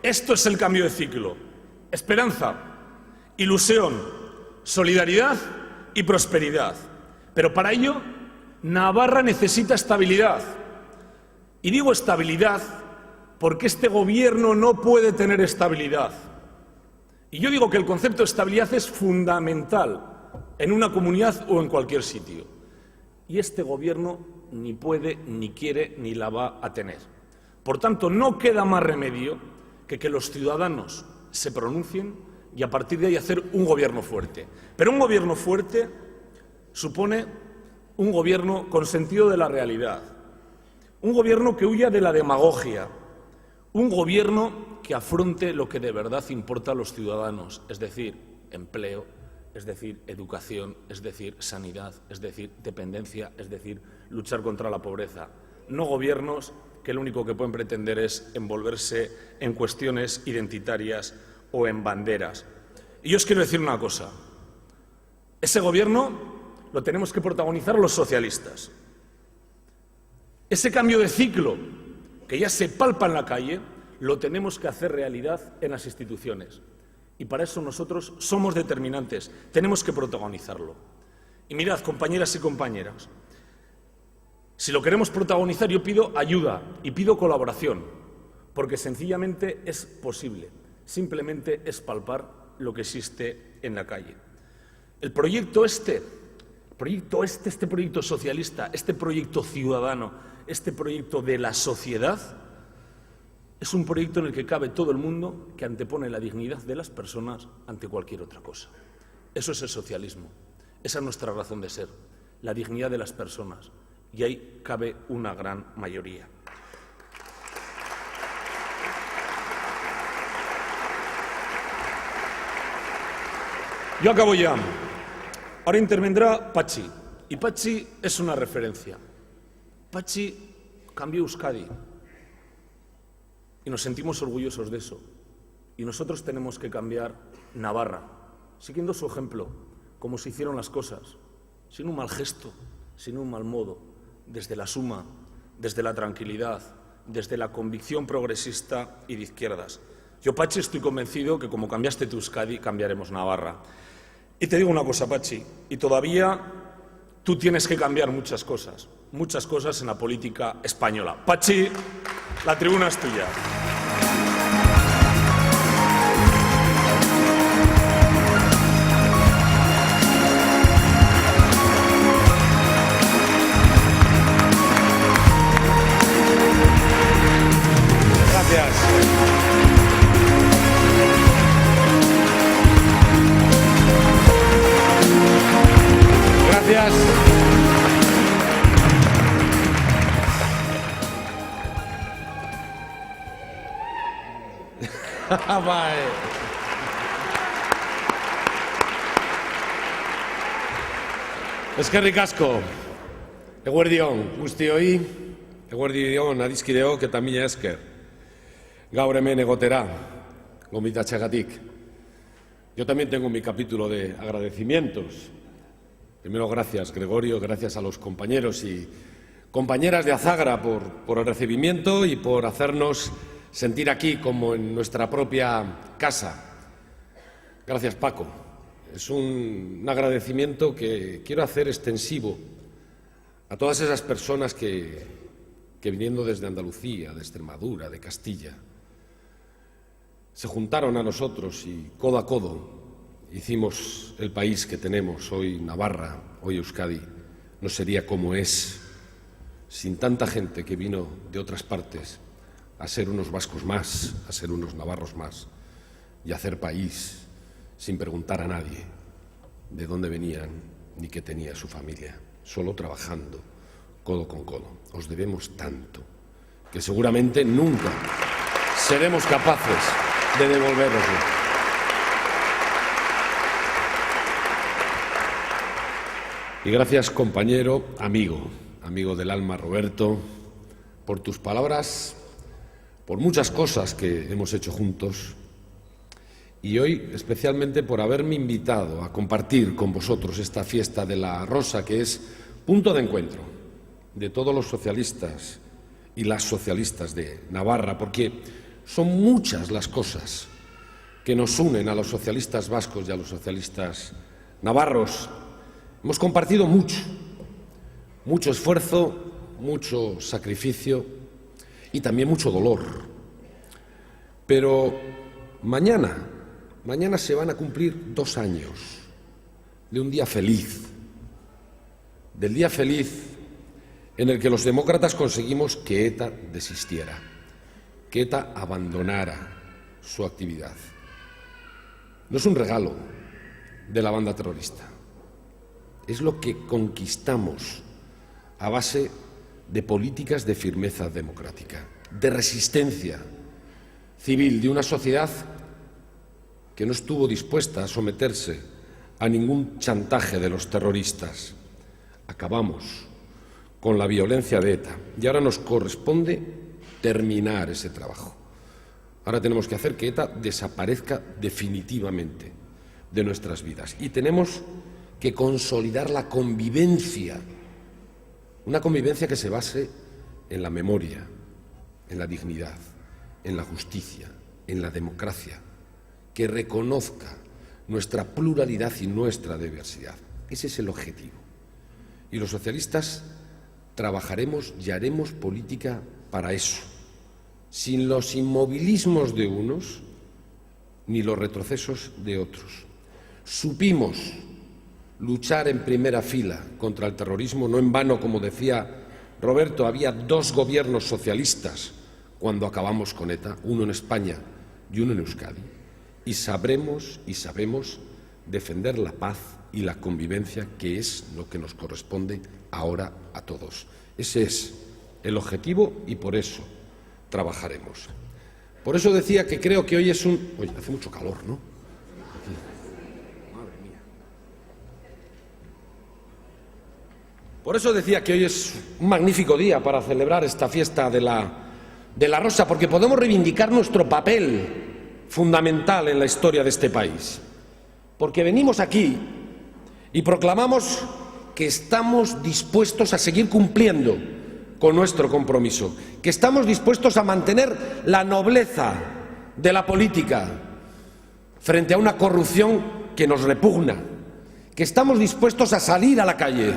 esto es el cambio de ciclo. Esperanza, ilusión, solidaridad y prosperidad. Pero para ello, Navarra necesita estabilidad. Y digo estabilidad porque este Gobierno no puede tener estabilidad. Y yo digo que el concepto de estabilidad es fundamental en una comunidad o en cualquier sitio. Y este Gobierno ni puede, ni quiere, ni la va a tener. Por tanto, no queda más remedio que los ciudadanos se pronuncien y a partir de ahí hacer un Gobierno fuerte. Pero un Gobierno fuerte supone un Gobierno con sentido de la realidad, un Gobierno que huya de la demagogia, un Gobierno que afronte lo que de verdad importa a los ciudadanos, es decir, empleo, es decir, educación, es decir, sanidad, es decir, dependencia, es decir, luchar contra la pobreza. No gobiernos que lo único que pueden pretender es envolverse en cuestiones identitarias o en banderas. Y yo os quiero decir una cosa. Ese Gobierno lo tenemos que protagonizar los socialistas. Ese cambio de ciclo que ya se palpa en la calle lo tenemos que hacer realidad en las instituciones. Y para eso nosotros somos determinantes. Tenemos que protagonizarlo. Y mirad, compañeras y compañeras, si lo queremos protagonizar, yo pido ayuda y pido colaboración, porque sencillamente es posible. Simplemente es palpar lo que existe en la calle. El proyecto este proyecto socialista, este proyecto ciudadano, este proyecto de la sociedad, Es un proyecto en el que cabe todo el mundo, que antepone la dignidad de las personas ante cualquier otra cosa. Eso es el socialismo. Esa es nuestra razón de ser, la dignidad de las personas. Y ahí cabe una gran mayoría. Yo acabo ya. Ahora intervendrá Patxi. Y Patxi es una referencia. Patxi cambió Euskadi. Y nos sentimos orgullosos de eso. Y nosotros tenemos que cambiar Navarra, siguiendo su ejemplo, como se hicieron las cosas, sin un mal gesto, sin un mal modo, desde la suma, desde la tranquilidad, desde la convicción progresista y de izquierdas. Yo, Patxi, estoy convencido que como cambiaste tu Euskadi, cambiaremos Navarra. Y te digo una cosa, Patxi, y todavía tú tienes que cambiar muchas cosas en la política española. Patxi, la tribuna es tuya. Gracias. Eskerrik asko, eguerdion guztioi, eguerdion adiskideok eta mila esker. Gaur hemen egotera, gonbidatzeagatik. Yo también tengo mi capítulo de agradecimientos. Primero, gracias, Gregorio, gracias a los compañeros y compañeras de Azagra por el recibimiento y por hacernos sentir aquí como en nuestra propia casa. Gracias, Paco. Es un agradecimiento que quiero hacer extensivo a todas esas personas que viniendo desde Andalucía, de Extremadura, de Castilla, se juntaron a nosotros y codo a codo hicimos el país que tenemos hoy, Navarra, hoy Euskadi. No sería como es sin tanta gente que vino de otras partes a ser unos vascos más, a ser unos navarros más y a hacer país sin preguntar a nadie de dónde venían ni qué tenía su familia, solo trabajando codo con codo. Os debemos tanto que seguramente nunca seremos capaces de devolveroslo. Y gracias, compañero, amigo del alma, Roberto, por tus palabras, por muchas cosas que hemos hecho juntos y hoy especialmente por haberme invitado a compartir con vosotros esta fiesta de la Rosa, que es punto de encuentro de todos los socialistas y las socialistas de Navarra, porque son muchas las cosas que nos unen a los socialistas vascos y a los socialistas navarros. Hemos compartido mucho esfuerzo, mucho sacrificio y también mucho dolor. Pero mañana se van a cumplir 2 años de un día feliz, del día feliz en el que los demócratas conseguimos que ETA desistiera, que ETA abandonara su actividad. No es un regalo de la banda terrorista, es lo que conquistamos a base de políticas de firmeza democrática, de resistencia civil, de una sociedad que no estuvo dispuesta a someterse a ningún chantaje de los terroristas. Acabamos con la violencia de ETA y ahora nos corresponde terminar ese trabajo. Ahora tenemos que hacer que ETA desaparezca definitivamente de nuestras vidas y tenemos que consolidar la convivencia, una convivencia que se base en la memoria, en la dignidad, en la justicia, en la democracia, que reconozca nuestra pluralidad y nuestra diversidad. Ese es el objetivo. Y los socialistas trabajaremos y haremos política para eso, sin los inmovilismos de unos ni los retrocesos de otros. Supimos luchar en primera fila contra el terrorismo, no en vano, como decía Roberto, había 2 gobiernos socialistas cuando acabamos con ETA, uno en España y uno en Euskadi, y sabemos defender la paz y la convivencia, que es lo que nos corresponde ahora a todos. Ese es el objetivo y por eso trabajaremos. Por eso decía que creo que hoy es un... Oye, hace mucho calor, ¿no? Aquí. Madre mía. Por eso decía que hoy es un magnífico día para celebrar esta fiesta de la Rosa, porque podemos reivindicar nuestro papel fundamental en la historia de este país. Porque venimos aquí y proclamamos que estamos dispuestos a seguir cumpliendo con nuestro compromiso, que estamos dispuestos a mantener la nobleza de la política frente a una corrupción que nos repugna, que estamos dispuestos a salir a la calle,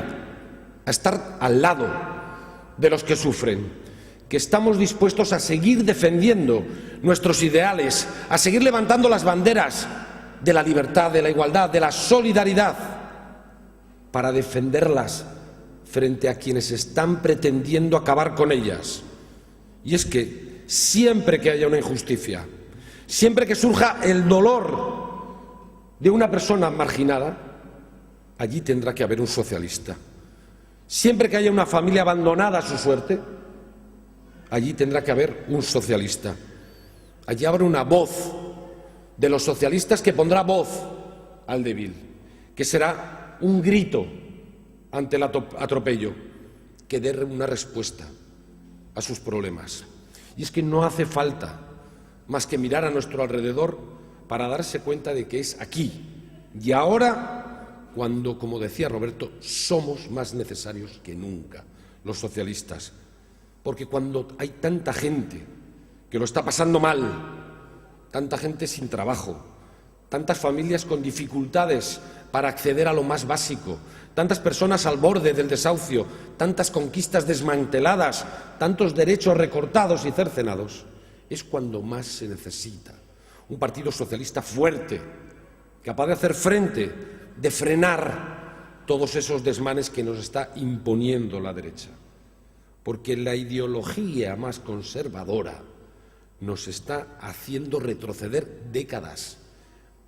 a estar al lado de los que sufren, que estamos dispuestos a seguir defendiendo nuestros ideales, a seguir levantando las banderas de la libertad, de la igualdad, de la solidaridad, para defenderlas frente a quienes están pretendiendo acabar con ellas. Y es que siempre que haya una injusticia, siempre que surja el dolor de una persona marginada, allí tendrá que haber un socialista. Siempre que haya una familia abandonada a su suerte, allí tendrá que haber un socialista. Allí habrá una voz de los socialistas que pondrá voz al débil, que será un grito ante el atropello, que dé una respuesta a sus problemas. Y es que no hace falta más que mirar a nuestro alrededor para darse cuenta de que es aquí y ahora cuando, como decía Roberto, somos más necesarios que nunca los socialistas. Porque cuando hay tanta gente que lo está pasando mal, tanta gente sin trabajo, tantas familias con dificultades para acceder a lo más básico, tantas personas al borde del desahucio, tantas conquistas desmanteladas, tantos derechos recortados y cercenados, es cuando más se necesita un partido socialista fuerte, capaz de hacer frente, de frenar todos esos desmanes que nos está imponiendo la derecha. Porque la ideología más conservadora nos está haciendo retroceder décadas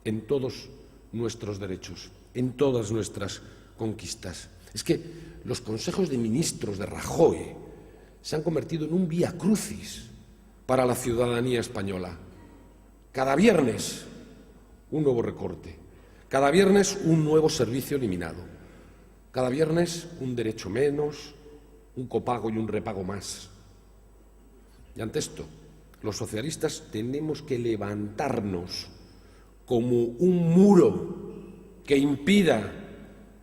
en todos nuestros derechos, en todas nuestras conquistas. Es que los consejos de ministros de Rajoy se han convertido en un vía crucis para la ciudadanía española. Cada viernes un nuevo recorte, cada viernes un nuevo servicio eliminado, cada viernes un derecho menos, un copago y un repago más. Y ante esto, los socialistas tenemos que levantarnos como un muro que impida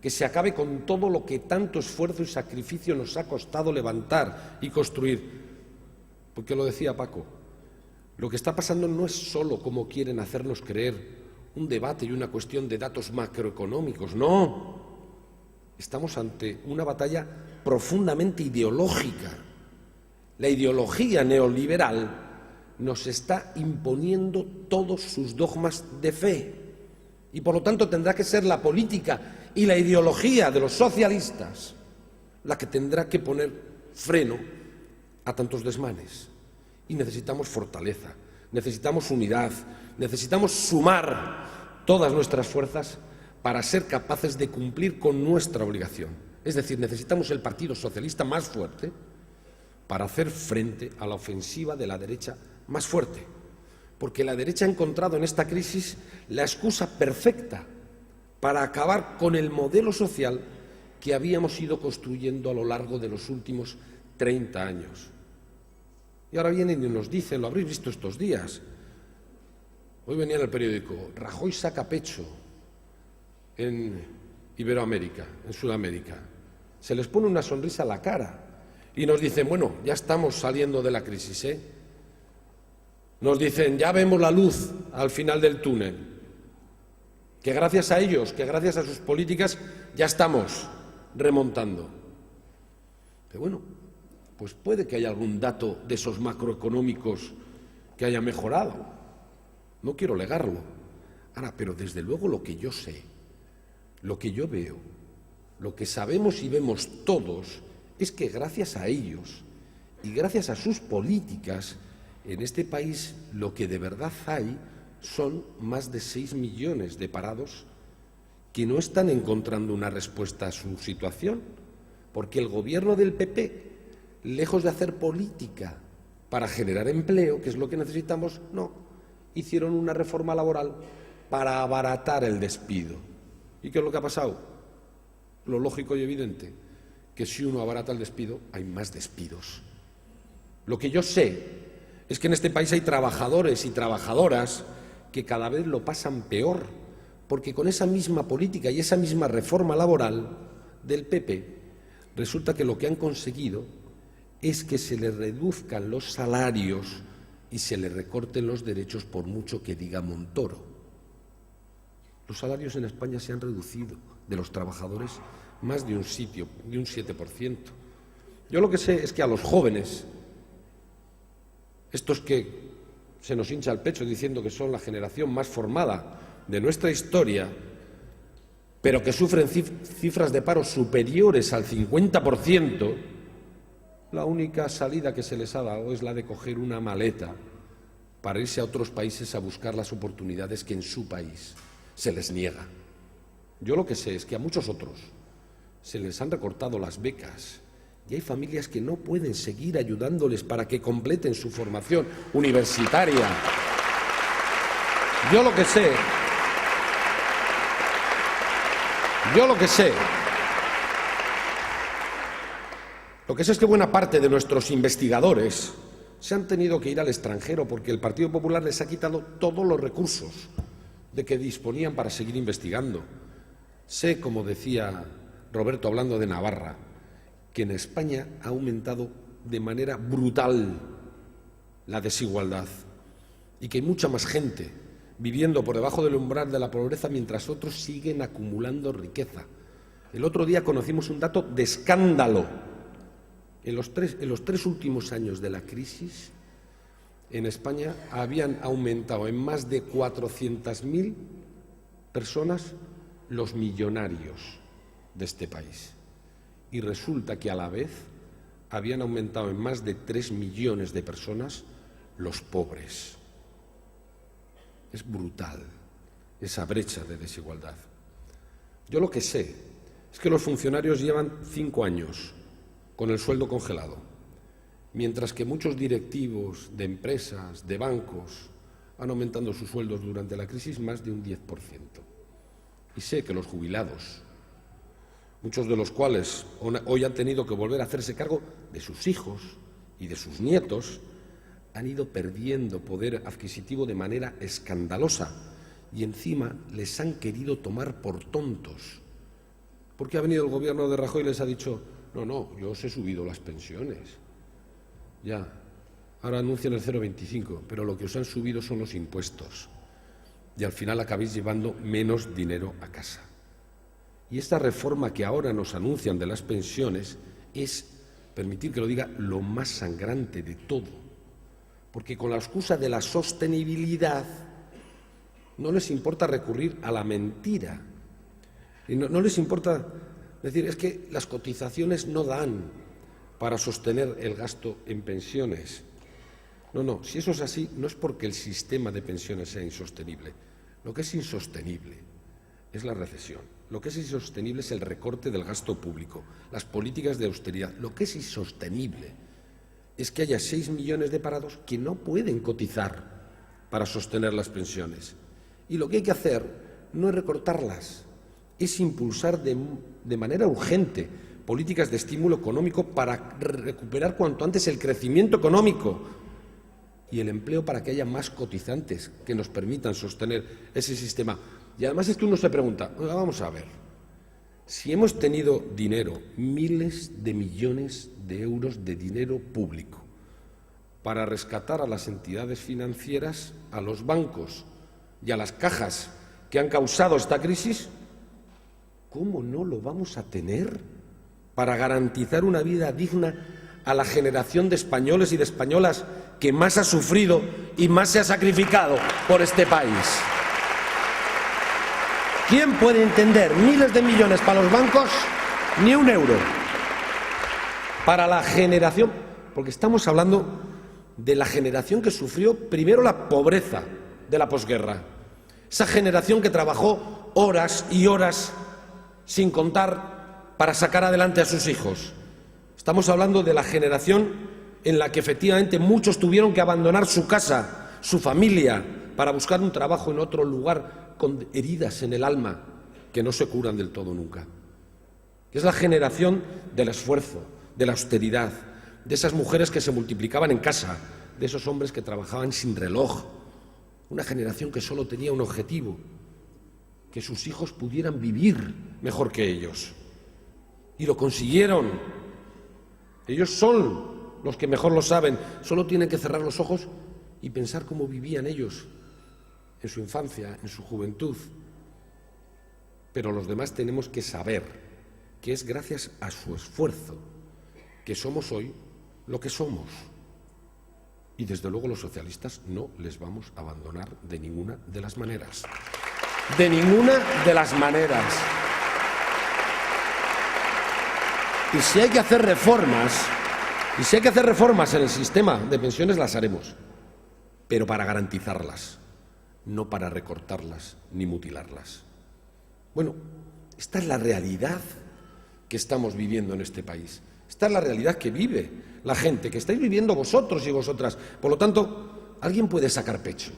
que se acabe con todo lo que tanto esfuerzo y sacrificio nos ha costado levantar y construir. Porque lo decía Paco, lo que está pasando no es solo, como quieren hacernos creer, un debate y una cuestión de datos macroeconómicos, no. Estamos ante una batalla profundamente ideológica. La ideología neoliberal nos está imponiendo todos sus dogmas de fe y por lo tanto tendrá que ser la política y la ideología de los socialistas la que tendrá que poner freno a tantos desmanes. Y necesitamos fortaleza, necesitamos unidad, necesitamos sumar todas nuestras fuerzas para ser capaces de cumplir con nuestra obligación. Es decir, necesitamos el Partido Socialista más fuerte para hacer frente a la ofensiva de la derecha más fuerte, porque la derecha ha encontrado en esta crisis la excusa perfecta para acabar con el modelo social que habíamos ido construyendo a lo largo de los últimos 30 años. Y ahora vienen y nos dicen, lo habréis visto estos días, hoy venía en el periódico, Rajoy saca pecho en Iberoamérica, en Sudamérica, se les pone una sonrisa a la cara y nos dicen, bueno, ya estamos saliendo de la crisis, ¿eh? Nos dicen, ya vemos la luz al final del túnel, que gracias a ellos, que gracias a sus políticas, ya estamos remontando. Pero bueno, pues puede que haya algún dato de esos macroeconómicos que haya mejorado. No quiero negarlo. Ahora, pero desde luego lo que yo sé, lo que yo veo, lo que sabemos y vemos todos, es que gracias a ellos y gracias a sus políticas, En este país lo que de verdad hay son más de 6 millones de parados que no están encontrando una respuesta a su situación, porque el gobierno del PP, lejos de hacer política para generar empleo, que es lo que necesitamos, no, hicieron una reforma laboral para abaratar el despido. ¿Y qué es lo que ha pasado? Lo lógico y evidente, que si uno abarata el despido, hay más despidos. Lo que yo sé es que en este país hay trabajadores y trabajadoras que cada vez lo pasan peor, porque con esa misma política y esa misma reforma laboral del PP, resulta que lo que han conseguido es que se les reduzcan los salarios y se les recorten los derechos, por mucho que diga Montoro. Los salarios en España se han reducido de los trabajadores más de un 7%. Yo lo que sé es que a los jóvenes, estos que se nos hincha el pecho diciendo que son la generación más formada de nuestra historia, pero que sufren cifras de paro superiores al 50%, la única salida que se les ha dado es la de coger una maleta para irse a otros países a buscar las oportunidades que en su país se les niega. Yo lo que sé es que a muchos otros se les han recortado las becas y hay familias que no pueden seguir ayudándoles para que completen su formación universitaria. Yo lo que sé es que buena parte de nuestros investigadores se han tenido que ir al extranjero porque el Partido Popular les ha quitado todos los recursos de que disponían para seguir investigando. Sé, como decía Roberto hablando de Navarra, que en España ha aumentado de manera brutal la desigualdad y que hay mucha más gente viviendo por debajo del umbral de la pobreza mientras otros siguen acumulando riqueza. El otro día conocimos un dato de escándalo. En los tres últimos años de la crisis, en España habían aumentado en más de 400.000 personas los millonarios de este país. Y resulta que a la vez habían aumentado en más de 3 millones de personas los pobres. Es brutal esa brecha de desigualdad. Yo lo que sé es que los funcionarios llevan 5 años con el sueldo congelado, mientras que muchos directivos de empresas, de bancos, han aumentado sus sueldos durante la crisis más de un 10%. Y sé que los jubilados, muchos de los cuales hoy han tenido que volver a hacerse cargo de sus hijos y de sus nietos, han ido perdiendo poder adquisitivo de manera escandalosa y encima les han querido tomar por tontos. Porque ha venido el gobierno de Rajoy y les ha dicho: no, yo os he subido las pensiones. Ya, ahora anuncian el 0,25, pero lo que os han subido son los impuestos. Y al final acabéis llevando menos dinero a casa. Y esta reforma que ahora nos anuncian de las pensiones es, permitir que lo diga, lo más sangrante de todo. Porque con la excusa de la sostenibilidad no les importa recurrir a la mentira. Y no les importa decir, es que las cotizaciones no dan para sostener el gasto en pensiones. No, si eso es así, no es porque el sistema de pensiones sea insostenible. Lo que es insostenible es la recesión. Lo que es insostenible es el recorte del gasto público, las políticas de austeridad. Lo que es insostenible es que haya 6 millones de parados que no pueden cotizar para sostener las pensiones. Y lo que hay que hacer no es recortarlas, es impulsar de manera urgente políticas de estímulo económico para recuperar cuanto antes el crecimiento económico y el empleo para que haya más cotizantes que nos permitan sostener ese sistema. Y además es que uno se pregunta, vamos a ver, si hemos tenido dinero, miles de millones de euros de dinero público para rescatar a las entidades financieras, a los bancos y a las cajas que han causado esta crisis, ¿cómo no lo vamos a tener para garantizar una vida digna a la generación de españoles y de españolas que más ha sufrido y más se ha sacrificado por este país? ¿Quién puede entender miles de millones para los bancos, ni un euro para la generación? Porque estamos hablando de la generación que sufrió primero la pobreza de la posguerra. Esa generación que trabajó horas y horas sin contar para sacar adelante a sus hijos. Estamos hablando de la generación en la que efectivamente muchos tuvieron que abandonar su casa, su familia, para buscar un trabajo en otro lugar con heridas en el alma que no se curan del todo nunca. Es la generación del esfuerzo, de la austeridad, de esas mujeres que se multiplicaban en casa, de esos hombres que trabajaban sin reloj. Una generación que solo tenía un objetivo, que sus hijos pudieran vivir mejor que ellos. Y lo consiguieron. Ellos son los que mejor lo saben. Solo tienen que cerrar los ojos y pensar cómo vivían ellos en su infancia, en su juventud. Pero los demás tenemos que saber que es gracias a su esfuerzo que somos hoy lo que somos. Y desde luego los socialistas no les vamos a abandonar de ninguna de las maneras. De ninguna de las maneras. Y si hay que hacer reformas, en el sistema de pensiones, las haremos, pero para garantizarlas, no para recortarlas ni mutilarlas. Bueno, esta es la realidad que estamos viviendo en este país. Esta es la realidad que vive la gente, que estáis viviendo vosotros y vosotras. Por lo tanto, alguien puede sacar pecho.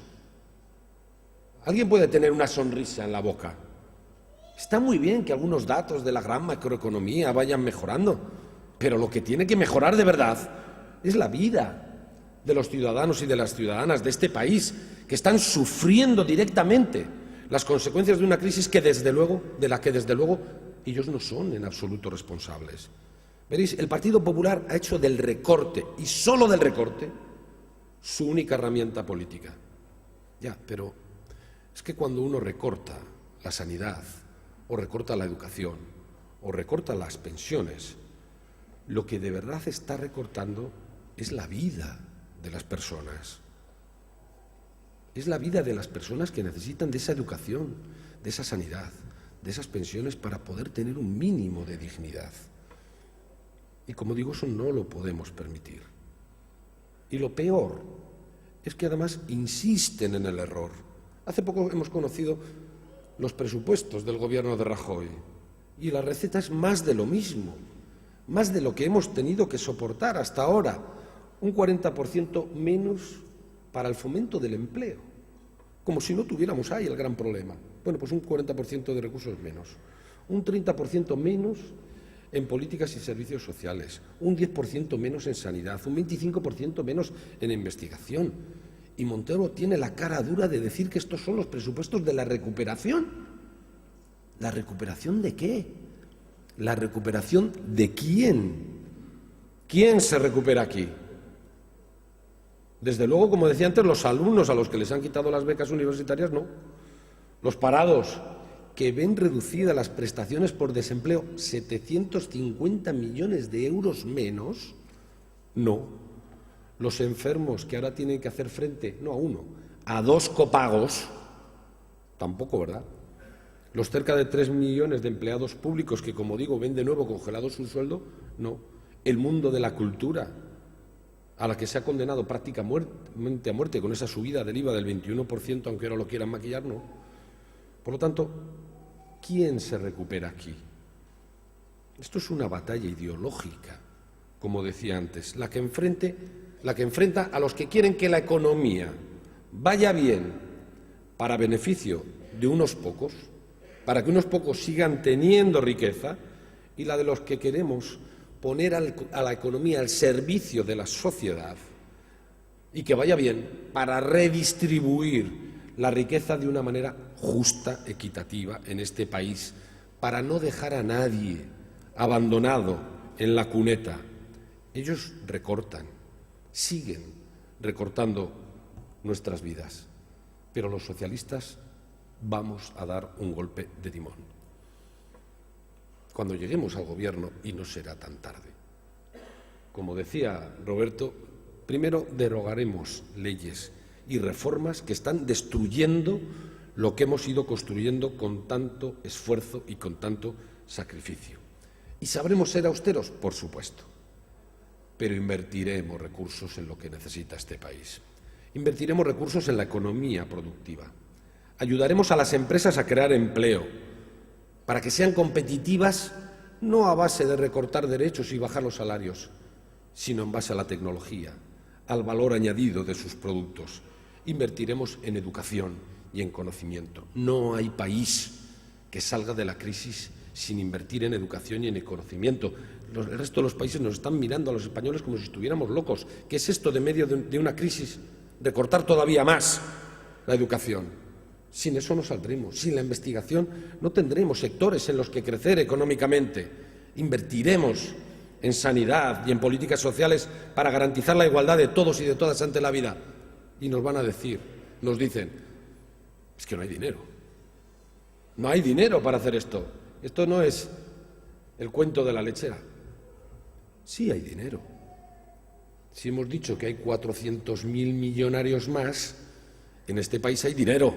Alguien puede tener una sonrisa en la boca. Está muy bien que algunos datos de la gran macroeconomía vayan mejorando, pero lo que tiene que mejorar de verdad es la vida de los ciudadanos y de las ciudadanas de este país, que están sufriendo directamente las consecuencias de una crisis de la que desde luego ellos no son en absoluto responsables. Veréis, el Partido Popular ha hecho del recorte, y solo del recorte, su única herramienta política. Ya, pero es que cuando uno recorta la sanidad, o recorta la educación, o recorta las pensiones, lo que de verdad está recortando es la vida de las personas. Es la vida de las personas que necesitan de esa educación, de esa sanidad, de esas pensiones para poder tener un mínimo de dignidad. Y como digo, eso no lo podemos permitir. Y lo peor es que además insisten en el error. Hace poco hemos conocido los presupuestos del gobierno de Rajoy y la receta es más de lo mismo, más de lo que hemos tenido que soportar hasta ahora. Un 40% menos para el fomento del empleo, como si no tuviéramos ahí el gran problema. Bueno, pues un 40% de recursos menos, un 30% menos en políticas y servicios sociales, un 10% menos en sanidad, un 25% menos en investigación. Y Montoro tiene la cara dura de decir que estos son los presupuestos de la recuperación. ¿La recuperación de qué? ¿La recuperación de quién? ¿Quién se recupera aquí? Desde luego, como decía antes, los alumnos a los que les han quitado las becas universitarias, no. Los parados, que ven reducidas las prestaciones por desempleo, 750 millones de euros menos, no. Los enfermos que ahora tienen que hacer frente, no a uno, a 2 copagos, tampoco, ¿verdad? Los cerca de 3 millones de empleados públicos que, como digo, ven de nuevo congelado su sueldo, no. El mundo de la cultura, a la que se ha condenado prácticamente a muerte con esa subida del IVA del 21%, aunque ahora lo quieran maquillar, no. Por lo tanto, ¿quién se recupera aquí? Esto es una batalla ideológica, como decía antes, la que enfrenta a los que quieren que la economía vaya bien para beneficio de unos pocos, para que unos pocos sigan teniendo riqueza, y la de los que queremos poner a la economía al servicio de la sociedad y que vaya bien para redistribuir la riqueza de una manera justa, equitativa en este país, para no dejar a nadie abandonado en la cuneta. Ellos recortan, siguen recortando nuestras vidas, pero los socialistas vamos a dar un golpe de timón cuando lleguemos al gobierno, y no será tan tarde. Como decía Roberto, primero derogaremos leyes y reformas que están destruyendo lo que hemos ido construyendo con tanto esfuerzo y con tanto sacrificio. ¿Y sabremos ser austeros? Por supuesto. pero invertiremos recursos en lo que necesita este país. Invertiremos recursos en la economía productiva. Ayudaremos a las empresas a crear empleo, para que sean competitivas no a base de recortar derechos y bajar los salarios, sino en base a la tecnología, al valor añadido de sus productos. Invertiremos en educación y en conocimiento. No hay país que salga de la crisis sin invertir en educación y en conocimiento. El resto de los países nos están mirando a los españoles como si estuviéramos locos. ¿Qué es esto de medio de una crisis? Recortar todavía más la educación. Sin eso no saldremos. Sin la investigación no tendremos sectores en los que crecer económicamente. Invertiremos en sanidad y en políticas sociales para garantizar la igualdad de todos y de todas ante la vida. Y nos van a decir, nos dicen, es que no hay dinero. No hay dinero para hacer esto. Esto no es el cuento de la lechera. Sí hay dinero. Si hemos dicho que hay 400.000 millonarios más, en este país hay dinero.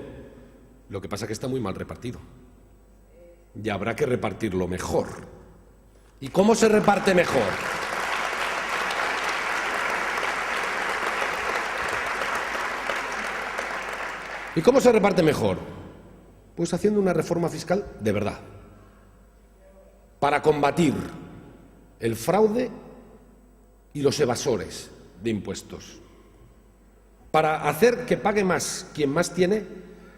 Lo que pasa es que está muy mal repartido. Y habrá que repartirlo mejor. ¿Y cómo se reparte mejor? ¿Y cómo se reparte mejor? Pues haciendo una reforma fiscal de verdad, para combatir el fraude y los evasores de impuestos, para hacer que pague más quien más tiene,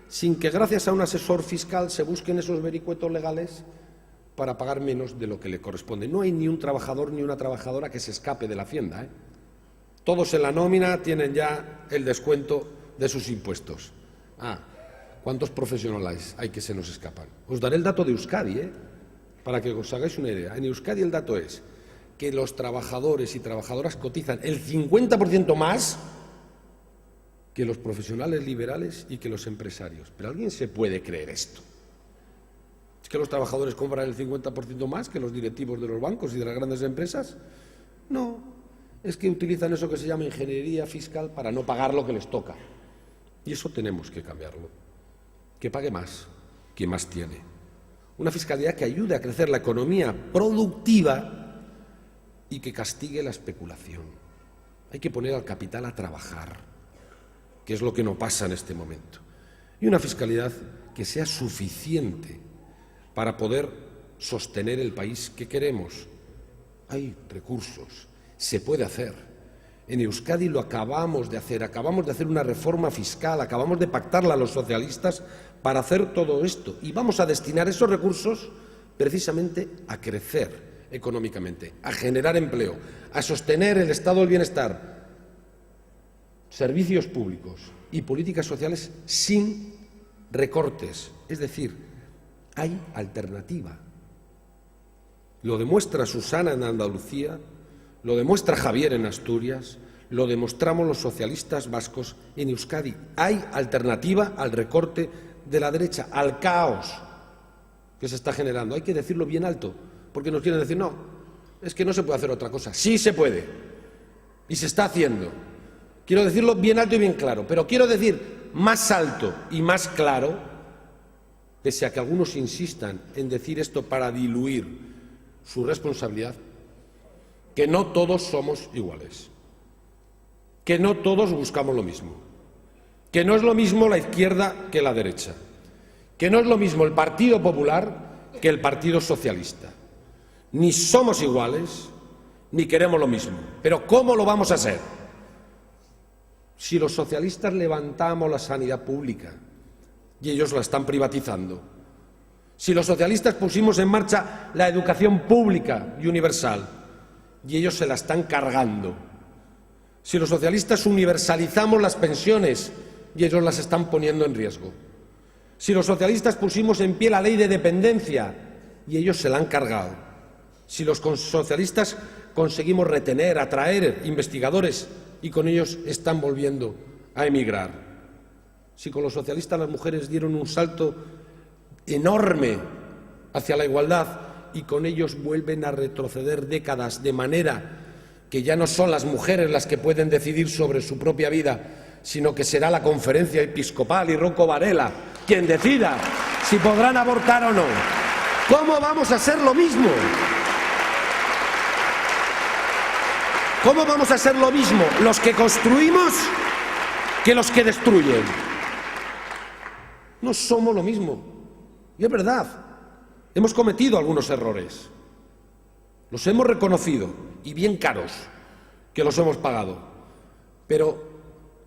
sin que gracias a un asesor fiscal se busquen esos vericuetos legales para pagar menos de lo que le corresponde. No hay ni un trabajador ni una trabajadora que se escape de la Hacienda, ¿eh? Todos en la nómina tienen ya el descuento de sus impuestos. ¿Cuántos profesionales hay que se nos escapan? Os daré el dato de Euskadi, para que os hagáis una idea. En Euskadi el dato es que los trabajadores y trabajadoras cotizan el 50% más que los profesionales liberales y que los empresarios. ¿Pero alguien se puede creer esto? ¿Es que los trabajadores cobran el 50% más que los directivos de los bancos y de las grandes empresas? No, es que utilizan eso que se llama ingeniería fiscal para no pagar lo que les toca. Y eso tenemos que cambiarlo. Que pague más quien más tiene. Una fiscalidad que ayude a crecer la economía productiva y que castigue la especulación. Hay que poner al capital a trabajar, que es lo que no pasa en este momento. Y una fiscalidad que sea suficiente para poder sostener el país que queremos. Hay recursos, se puede hacer. En Euskadi lo acabamos de hacer una reforma fiscal, acabamos de pactarla los socialistas para hacer todo esto y vamos a destinar esos recursos precisamente a crecer económicamente, a generar empleo, a sostener el estado del bienestar, servicios públicos y políticas sociales sin recortes. Es decir, hay alternativa. Lo demuestra Susana en Andalucía, lo demuestra Javier en Asturias, lo demostramos los socialistas vascos en Euskadi. Hay alternativa al recorte de la derecha, al caos que se está generando. Hay que decirlo bien alto, porque nos quieren decir, no, es que no se puede hacer otra cosa. Sí se puede, y se está haciendo. Quiero decirlo bien alto y bien claro, pero quiero decir más alto y más claro, pese a que algunos insistan en decir esto para diluir su responsabilidad, que no todos somos iguales, que no todos buscamos lo mismo, que no es lo mismo la izquierda que la derecha, que no es lo mismo el Partido Popular que el Partido Socialista. Ni somos iguales, ni queremos lo mismo. Pero ¿cómo lo vamos a hacer? Si los socialistas levantamos la sanidad pública y ellos la están privatizando, si los socialistas pusimos en marcha la educación pública y universal y ellos se la están cargando, si los socialistas universalizamos las pensiones y ellos las están poniendo en riesgo, si los socialistas pusimos en pie la ley de dependencia y ellos se la han cargado, si los socialistas conseguimos retener, atraer investigadores y con ellos están volviendo a emigrar, si con los socialistas las mujeres dieron un salto enorme hacia la igualdad y con ellos vuelven a retroceder décadas, de manera que ya no son las mujeres las que pueden decidir sobre su propia vida, sino que será la Conferencia Episcopal y Rocco Varela quien decida si podrán abortar o no. ¿Cómo vamos a hacer lo mismo? ¿Cómo vamos a ser lo mismo los que construimos que los que destruyen? No somos lo mismo. Y es verdad, hemos cometido algunos errores. Los hemos reconocido, y bien caros, que los hemos pagado. Pero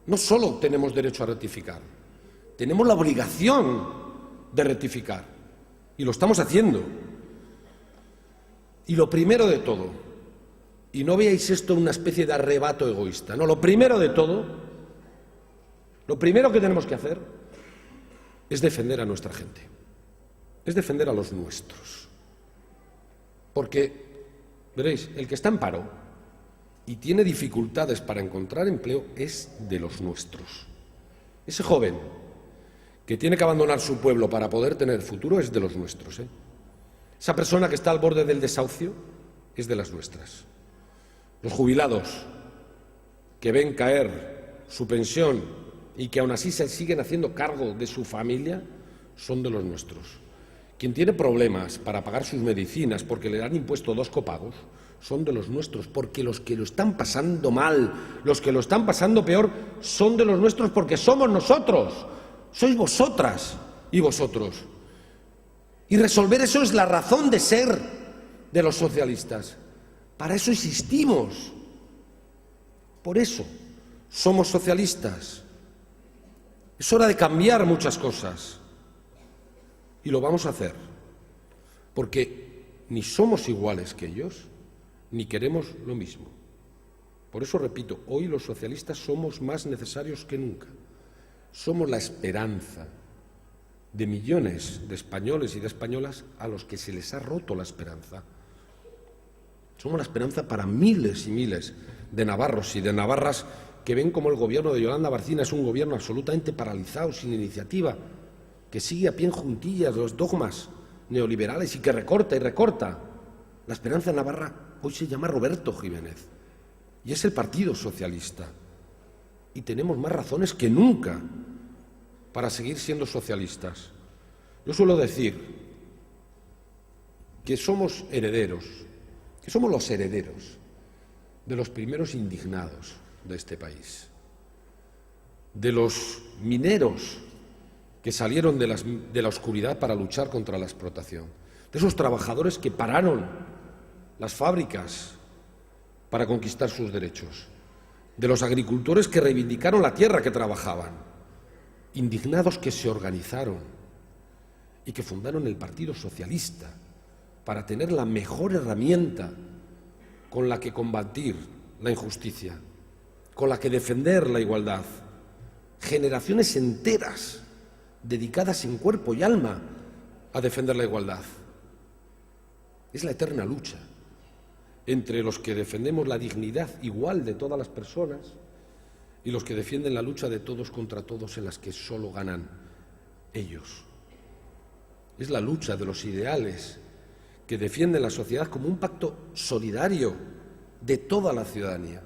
no solo tenemos derecho a rectificar, tenemos la obligación de rectificar. Y lo estamos haciendo. Y lo primero de todo, y no veáis esto en una especie de arrebato egoísta, no, lo primero de todo, lo primero que tenemos que hacer es defender a nuestra gente, es defender a los nuestros. Porque, veréis, el que está en paro y tiene dificultades para encontrar empleo es de los nuestros. Ese joven que tiene que abandonar su pueblo para poder tener futuro es de los nuestros, ¿eh? Esa persona que está al borde del desahucio es de las nuestras. Los jubilados que ven caer su pensión y que aún así se siguen haciendo cargo de su familia son de los nuestros. Quien tiene problemas para pagar sus medicinas porque le han impuesto 2 copagos son de los nuestros, porque los que lo están pasando mal, los que lo están pasando peor, son de los nuestros porque somos nosotros, sois vosotras y vosotros. Y resolver eso es la razón de ser de los socialistas. Para eso existimos. Por eso somos socialistas. Es hora de cambiar muchas cosas. Y lo vamos a hacer. Porque ni somos iguales que ellos, ni queremos lo mismo. Por eso repito, hoy los socialistas somos más necesarios que nunca. Somos la esperanza de millones de españoles y de españolas a los que se les ha roto la esperanza. Somos la esperanza para miles y miles de navarros y de navarras que ven como el gobierno de Yolanda Barcina es un gobierno absolutamente paralizado, sin iniciativa, que sigue a pie en juntillas los dogmas neoliberales y que recorta y recorta. La esperanza en Navarra hoy se llama Roberto Jiménez y es el Partido Socialista. Y tenemos más razones que nunca para seguir siendo socialistas. Yo suelo decir que somos herederos, que somos los herederos de los primeros indignados de este país, de los mineros que salieron de la oscuridad para luchar contra la explotación, de esos trabajadores que pararon las fábricas para conquistar sus derechos, de los agricultores que reivindicaron la tierra que trabajaban, indignados que se organizaron y que fundaron el Partido Socialista para tener la mejor herramienta con la que combatir la injusticia, con la que defender la igualdad. Generaciones enteras dedicadas en cuerpo y alma a defender la igualdad. Es la eterna lucha entre los que defendemos la dignidad igual de todas las personas y los que defienden la lucha de todos contra todos en las que solo ganan ellos. Es la lucha de los ideales que defienden la sociedad como un pacto solidario de toda la ciudadanía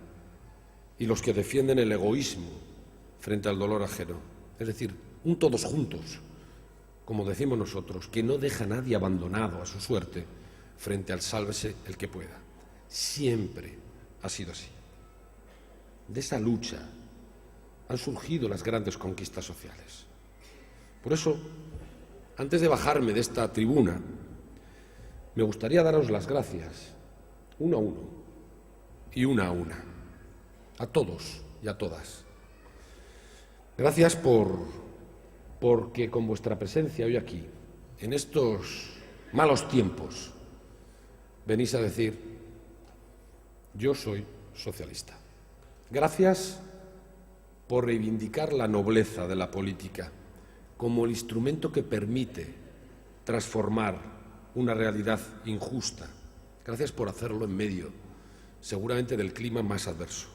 y los que defienden el egoísmo frente al dolor ajeno. Es decir, un todos juntos, como decimos nosotros, que no deja a nadie abandonado a su suerte frente al sálvese el que pueda. Siempre ha sido así. De esa lucha han surgido las grandes conquistas sociales. Por eso, antes de bajarme de esta tribuna, me gustaría daros las gracias, uno a uno y una a una, a todos y a todas. Gracias porque con vuestra presencia hoy aquí, en estos malos tiempos, venís a decir: yo soy socialista. Gracias por reivindicar la nobleza de la política como el instrumento que permite transformar una realidad injusta. Gracias por hacerlo en medio, seguramente, del clima más adverso.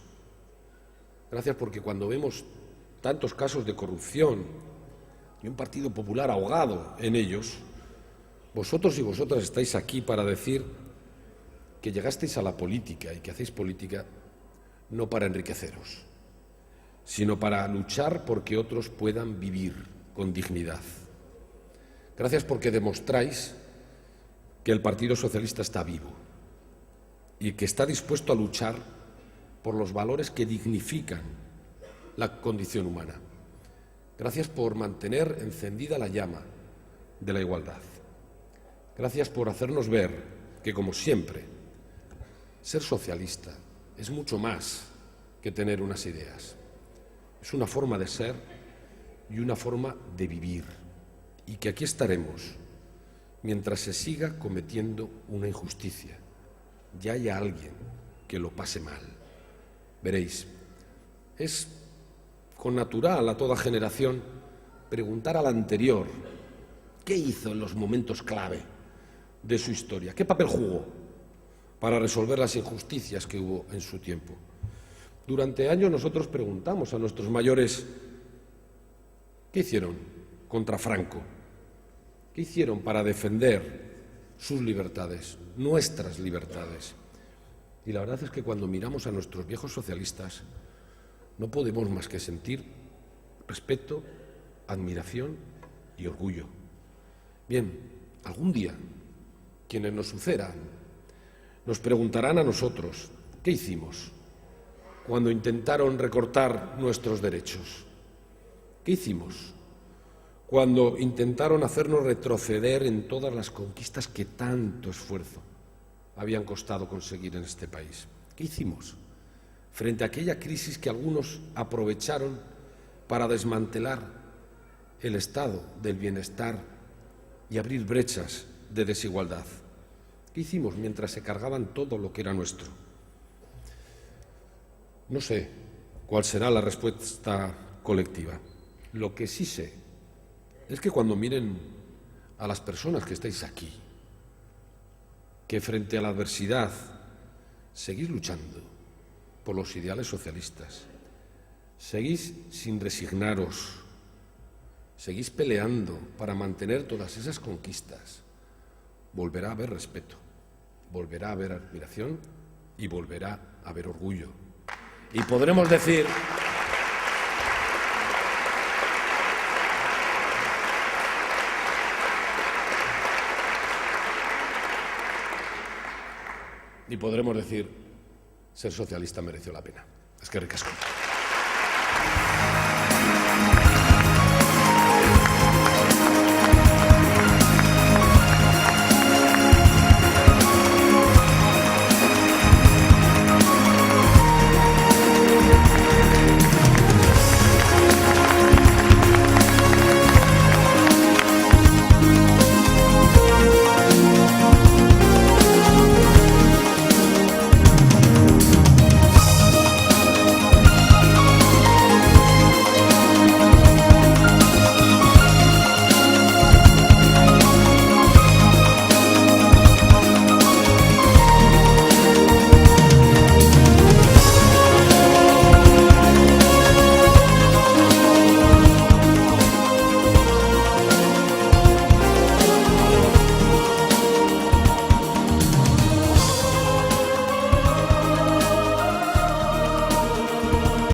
Gracias porque cuando vemos tantos casos de corrupción y un Partido Popular ahogado en ellos, vosotros y vosotras estáis aquí para decir que llegasteis a la política y que hacéis política no para enriqueceros, sino para luchar porque otros puedan vivir con dignidad. Gracias porque demostráis que el Partido Socialista está vivo y que está dispuesto a luchar por los valores que dignifican la condición humana. Gracias por mantener encendida la llama de la igualdad. Gracias por hacernos ver que, como siempre, ser socialista es mucho más que tener unas ideas. Es una forma de ser y una forma de vivir. Y que aquí estaremos mientras se siga cometiendo una injusticia y haya alguien que lo pase mal. Veréis, es con natural a toda generación preguntar al anterior qué hizo en los momentos clave de su historia, qué papel jugó para resolver las injusticias que hubo en su tiempo. Durante años nosotros preguntamos a nuestros mayores qué hicieron contra Franco, qué hicieron para defender sus libertades, nuestras libertades. Y la verdad es que cuando miramos a nuestros viejos socialistas no podemos más que sentir respeto, admiración y orgullo. Bien, algún día quienes nos sucedan nos preguntarán a nosotros ¿qué hicimos cuando intentaron recortar nuestros derechos? ¿Qué hicimos cuando intentaron hacernos retroceder en todas las conquistas que tanto esfuerzo habían costado conseguir en este país? ¿Qué hicimos frente a aquella crisis que algunos aprovecharon para desmantelar el estado del bienestar y abrir brechas de desigualdad? ¿Qué hicimos mientras se cargaban todo lo que era nuestro? No sé cuál será la respuesta colectiva. Lo que sí sé es que cuando miren a las personas que estáis aquí, que frente a la adversidad seguís luchando por los ideales socialistas, seguís sin resignaros, seguís peleando para mantener todas esas conquistas, volverá a haber respeto, volverá a haber admiración y volverá a haber orgullo. Y podremos decir ser socialista mereció la pena. Eskerrik asko.